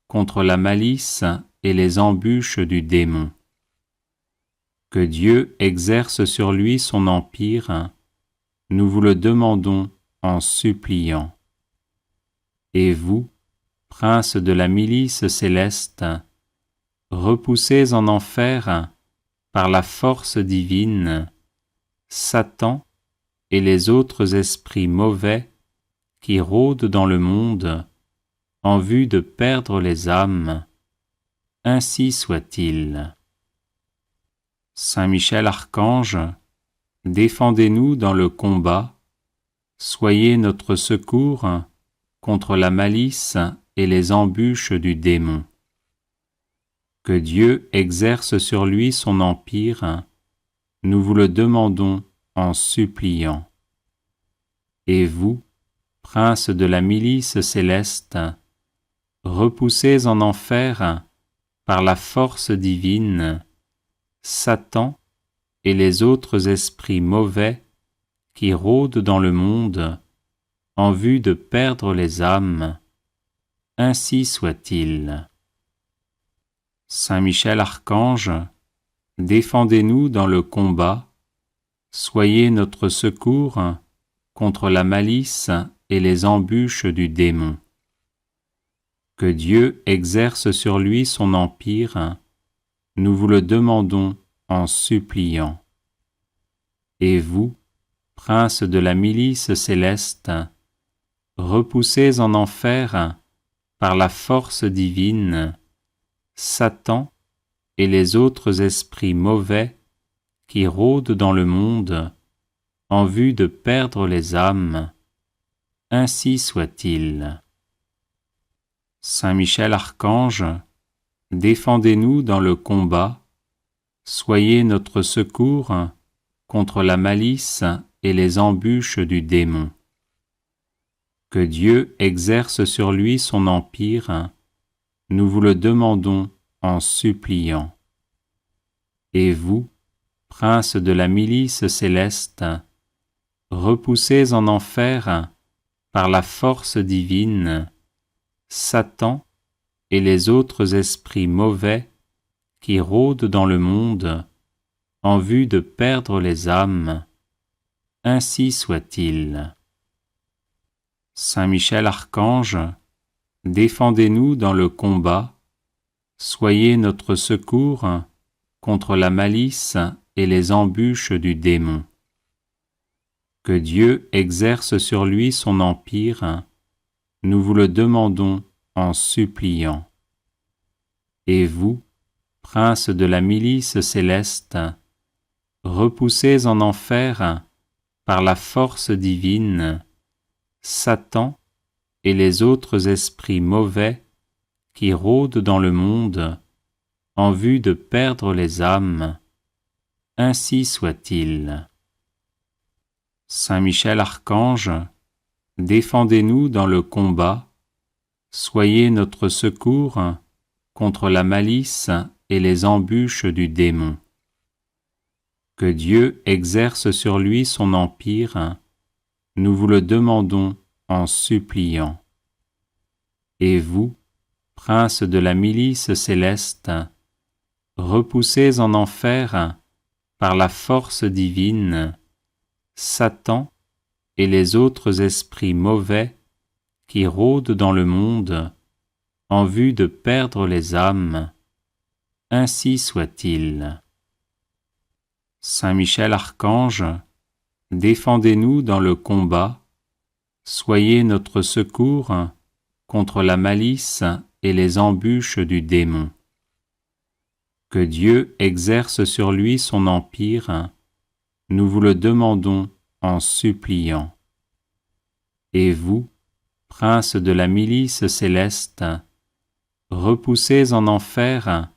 contre la malice et les embûches du démon. Que Dieu exerce sur lui son empire, nous vous le demandons en suppliant. Et vous, prince de la milice céleste, repoussez en enfer, par la force divine, Satan et les autres esprits mauvais qui rôdent dans le monde en vue de perdre les âmes, ainsi soit-il. Saint Michel Archange, défendez-nous dans le combat, soyez notre secours contre la malice et les embûches du démon. Que Dieu exerce sur lui son empire, nous vous le demandons en suppliant. Et vous, prince de la milice céleste, repoussez en enfer, par la force divine, Satan et les autres esprits mauvais qui rôdent dans le monde en vue de perdre les âmes. Ainsi soit-il. Saint Michel Archange, défendez-nous dans le combat, soyez notre secours contre la malice et les embûches du démon. Que Dieu exerce sur lui son empire, nous vous le demandons en suppliant. Et vous, prince de la milice céleste, repoussez en enfer, par la force divine, Satan et les autres esprits mauvais qui rôdent dans le monde en vue de perdre les âmes. Ainsi soit-il. Saint Michel Archange, défendez-nous dans le combat, soyez notre secours contre la malice et les embûches du démon. Que Dieu exerce sur lui son empire, nous vous le demandons en suppliant. Et vous, prince de la milice céleste, repoussez en enfer, par la force divine, Satan et les autres esprits mauvais qui rôdent dans le monde en vue de perdre les âmes. Ainsi soit-il. Saint Michel Archange, défendez-nous dans le combat, soyez notre secours contre la malice et les embûches du démon. Que Dieu exerce sur lui son empire, nous vous le demandons en suppliant. Et vous, prince de la milice céleste, repoussez en enfer, par la force divine, Satan et les autres esprits mauvais qui rôdent dans le monde en vue de perdre les âmes. Ainsi soit-il. Saint Michel Archange, défendez-nous dans le combat, soyez notre secours contre la malice et les embûches du démon. Que Dieu exerce sur lui son empire, nous vous le demandons en suppliant. Et vous, prince de la milice céleste, repoussez en enfer, par la force divine, Satan et les autres esprits mauvais qui rôdent dans le monde en vue de perdre les âmes. Ainsi soit-il. Saint Michel Archange, défendez-nous dans le combat, soyez notre secours contre la malice et les embûches du démon. Que Dieu exerce sur lui son empire, nous vous le demandons en suppliant. Et vous, prince de la milice céleste, repoussez en enfer,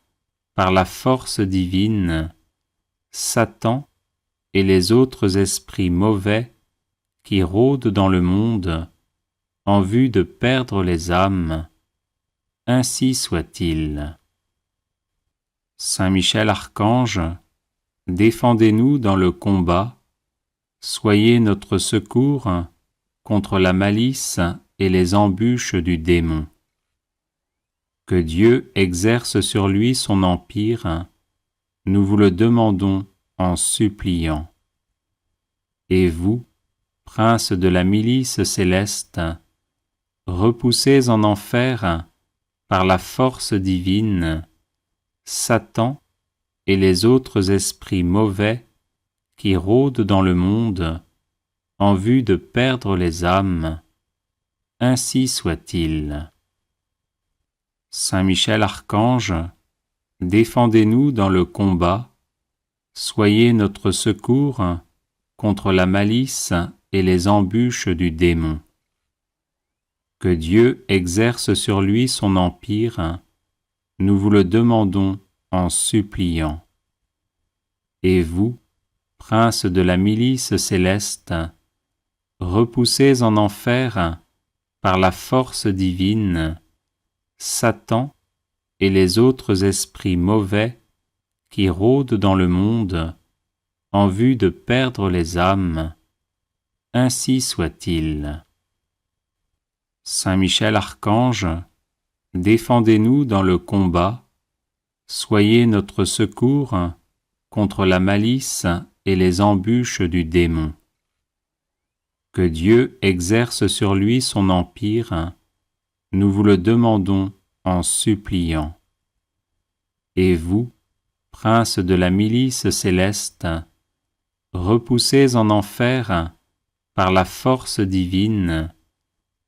par la force divine, Satan et les autres esprits mauvais qui rôdent dans le monde en vue de perdre les âmes. Ainsi soit-il. Saint Michel Archange, défendez-nous dans le combat, soyez notre secours contre la malice et les embûches du démon. Que Dieu exerce sur lui son empire, nous vous le demandons en suppliant. Et vous, prince de la milice céleste, repoussez en enfer, par la force divine, Satan et les autres esprits mauvais qui rôdent dans le monde en vue de perdre les âmes. Ainsi soit-il. Saint Michel Archange, défendez-nous dans le combat, soyez notre secours contre la malice et les embûches du démon. Que Dieu exerce sur lui son empire, nous vous le demandons en suppliant. Et vous, princes de la milice céleste, repoussez en enfer, par la force divine, Satan et les autres esprits mauvais qui rôdent dans le monde en vue de perdre les âmes. Ainsi soit-il. Saint Michel Archange, défendez-nous dans le combat, soyez notre secours contre la malice et les embûches du démon. Que Dieu exerce sur lui son empire, nous vous le demandons en suppliant. Et vous, princes de la milice céleste, repoussez en enfer, par la force divine,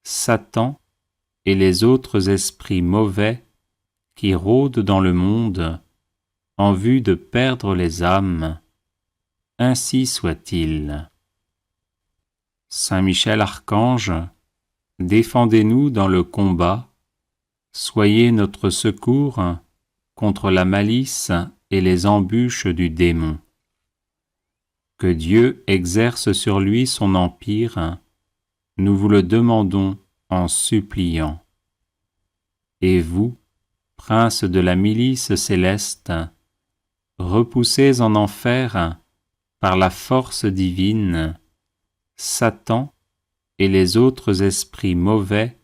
Satan et les autres esprits mauvais qui rôdent dans le monde en vue de perdre les âmes. Ainsi soit-il. Saint Michel Archange, défendez-nous dans le combat, soyez notre secours contre la malice et les embûches du démon. Que Dieu exerce sur lui son empire, nous vous le demandons en suppliant. Et vous, princes de la milice céleste, repoussez en enfer, par la force divine, Satan et les autres esprits mauvais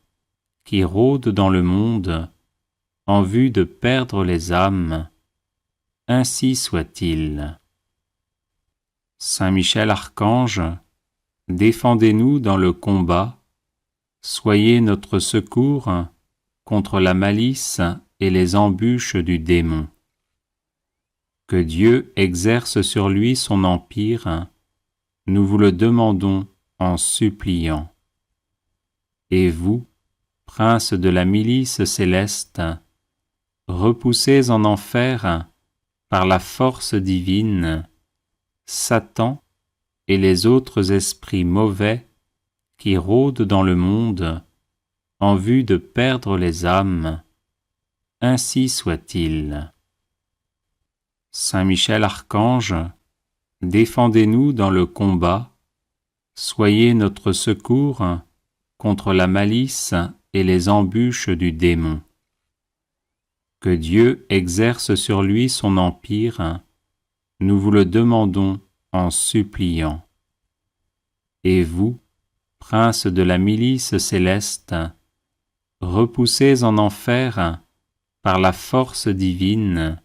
qui rôdent dans le monde en vue de perdre les âmes. Ainsi soit-il. Saint Michel Archange, défendez-nous dans le combat, soyez notre secours contre la malice et les embûches du démon. Que Dieu exerce sur lui son empire, nous vous le demandons en suppliant. Et vous, princes de la milice céleste, repoussez en enfer, par la force divine, Satan et les autres esprits mauvais qui rôdent dans le monde en vue de perdre les âmes. Ainsi soit-il. Saint Michel Archange, défendez-nous dans le combat, soyez notre secours contre la malice et les embûches du démon. Que Dieu exerce sur lui son empire, nous vous le demandons en suppliant. Et vous, princes de la milice céleste, repoussez en enfer, par la force divine,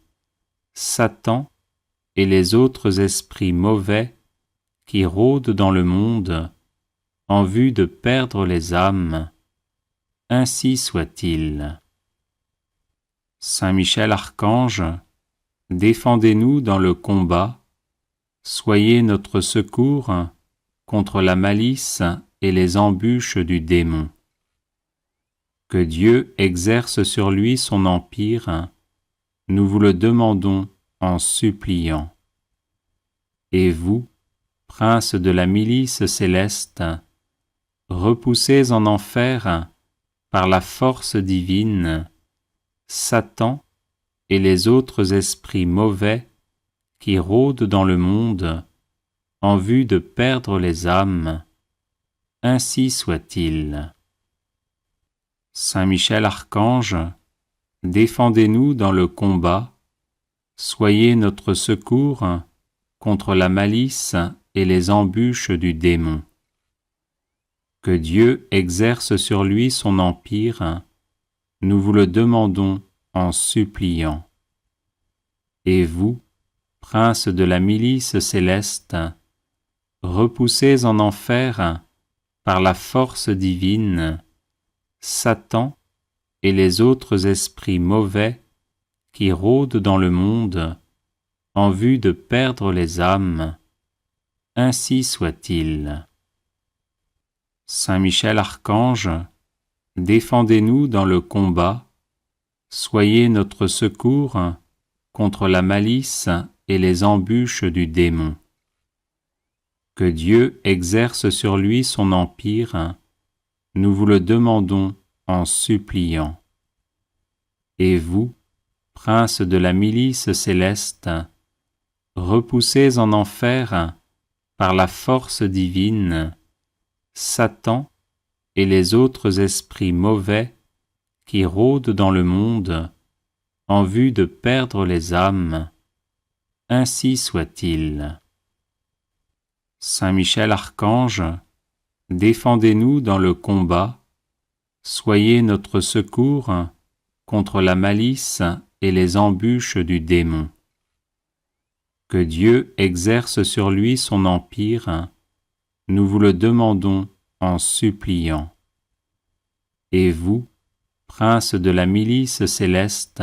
Satan et les autres esprits mauvais qui rôdent dans le monde en vue de perdre les âmes. Ainsi soit-il. Saint Michel Archange, défendez-nous dans le combat, soyez notre secours contre la malice et les embûches du démon. Que Dieu exerce sur lui son empire, nous vous le demandons en suppliant. Et vous, princes de la milice céleste, repoussez en enfer, par la force divine, Satan et les autres esprits mauvais qui rôdent dans le monde en vue de perdre les âmes. Ainsi soit-il. Saint Michel Archange, défendez-nous dans le combat, soyez notre secours contre la malice et les embûches du démon. Que Dieu exerce sur lui son empire, nous vous le demandons en suppliant. Et vous, princes de la milice céleste, repoussez en enfer, par la force divine, Satan et les autres esprits mauvais qui rôdent dans le monde en vue de perdre les âmes. Ainsi soit-il. Saint Michel Archange, défendez-nous dans le combat, soyez notre secours contre la malice et les embûches du démon. Que Dieu exerce sur lui son empire, nous vous le demandons en suppliant. Et vous, princes de la milice céleste, repoussés en enfer par la force divine, Satan et les autres esprits mauvais qui rôdent dans le monde en vue de perdre les âmes, ainsi soit-il. Saint Michel Archange, défendez-nous dans le combat, soyez notre secours contre la malice et les embûches du démon. Que Dieu exerce sur lui son empire, nous vous le demandons en suppliant. Et vous, princes de la milice céleste,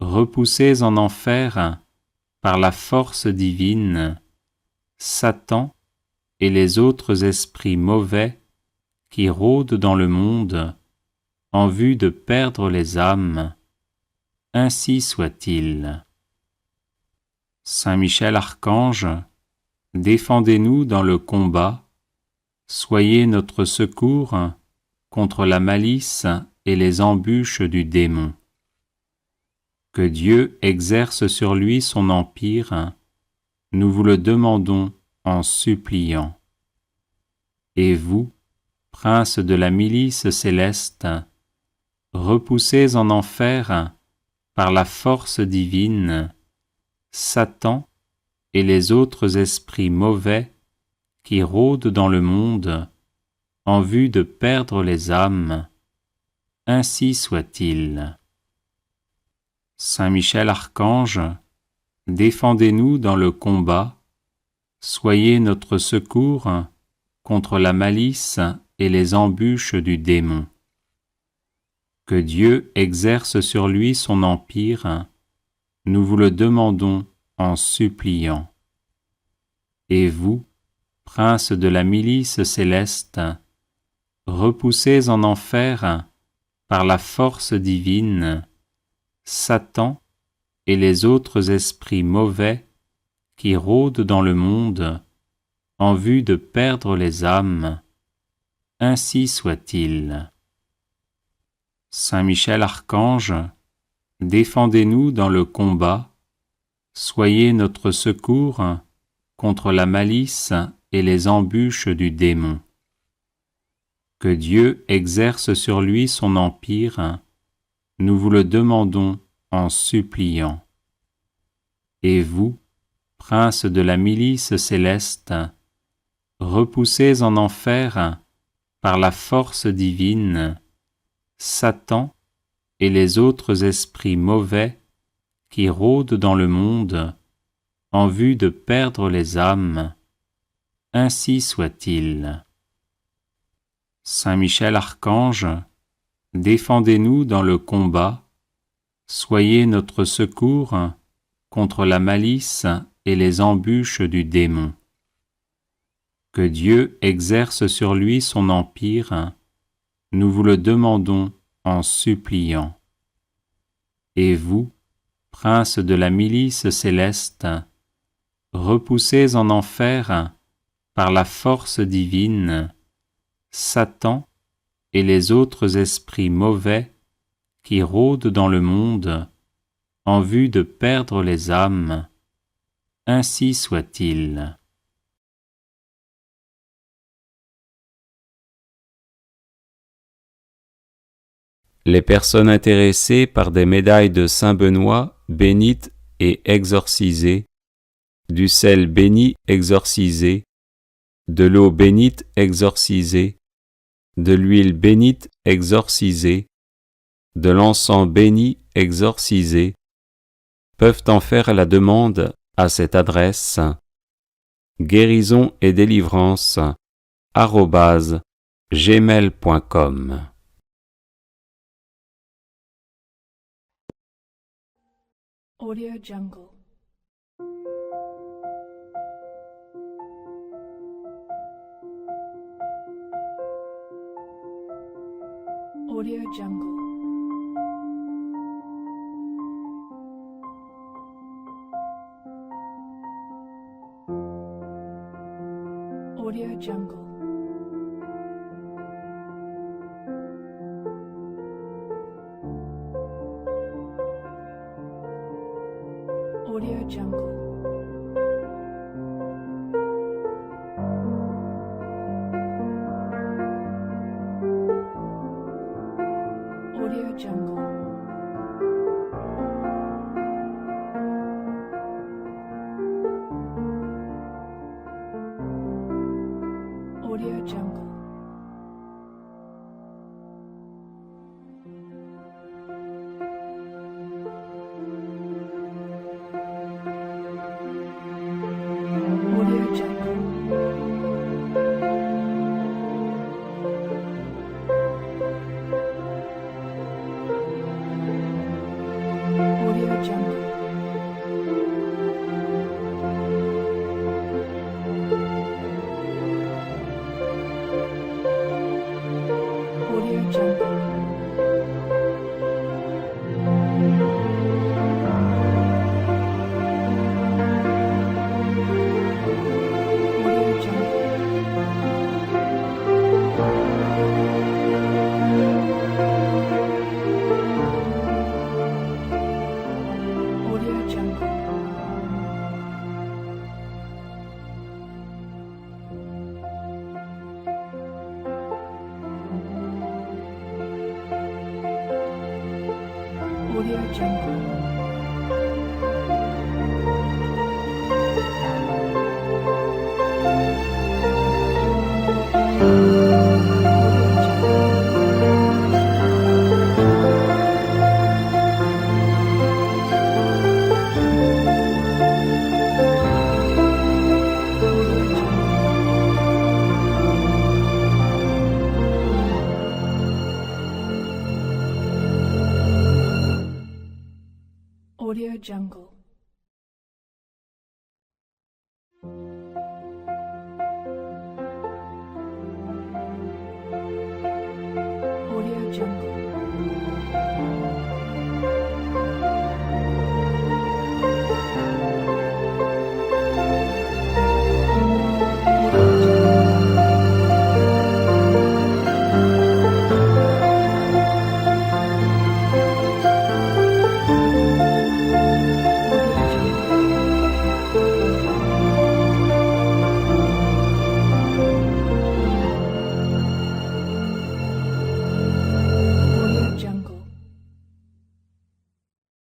repoussés en enfer par la force divine, Satan et les autres esprits mauvais qui rôdent dans le monde en vue de perdre les âmes, ainsi soit-il. Saint Michel Archange, défendez-nous dans le combat, soyez notre secours contre la malice et les embûches du démon. Que Dieu exerce sur lui son empire, nous vous le demandons en suppliant. Et vous, princes de la milice céleste, repoussés en enfer par la force divine, Satan et les autres esprits mauvais qui rôdent dans le monde en vue de perdre les âmes, ainsi soit-il. Saint Michel Archange, défendez-nous dans le combat, soyez notre secours contre la malice et les embûches du démon. Que Dieu exerce sur lui son empire, nous vous le demandons en suppliant. Et vous, princes de la milice céleste, repoussés en enfer par la force divine, Satan et les autres esprits mauvais qui rôdent dans le monde en vue de perdre les âmes, ainsi soit-il. Saint Michel Archange, défendez-nous dans le combat, soyez notre secours contre la malice et les embûches du démon. Que Dieu exerce sur lui son empire, nous vous le demandons en suppliant. Et vous, princes de la milice céleste, repoussés en enfer par la force divine, Satan et les autres esprits mauvais qui rôdent dans le monde en vue de perdre les âmes, ainsi soit-il. Saint Michel Archange, défendez-nous dans le combat, soyez notre secours contre la malice et les embûches du démon. Que Dieu exerce sur lui son empire, nous vous le demandons en suppliant. Et vous, princes de la milice céleste, repoussés en enfer par la force divine, Satan et les autres esprits mauvais qui rôdent dans le monde en vue de perdre les âmes, ainsi soit-il. Les personnes intéressées par des médailles de Saint Benoît bénites et exorcisées, du sel béni exorcisé, de l'eau bénite exorcisée, de l'huile bénite exorcisée, de l'encens béni exorcisé, peuvent en faire la demande à cette adresse guérison et délivrance @gmail.com. Audio Jungle. Audio Jungle. Jungle. Audio Jungle. Audio Jungle. Audio Jungle. Audio Jungle. Audio Jungle. Audio Jungle. Audio Jungle. Audio Jungle. Audio Jungle. Audio Jungle. Audio Jungle.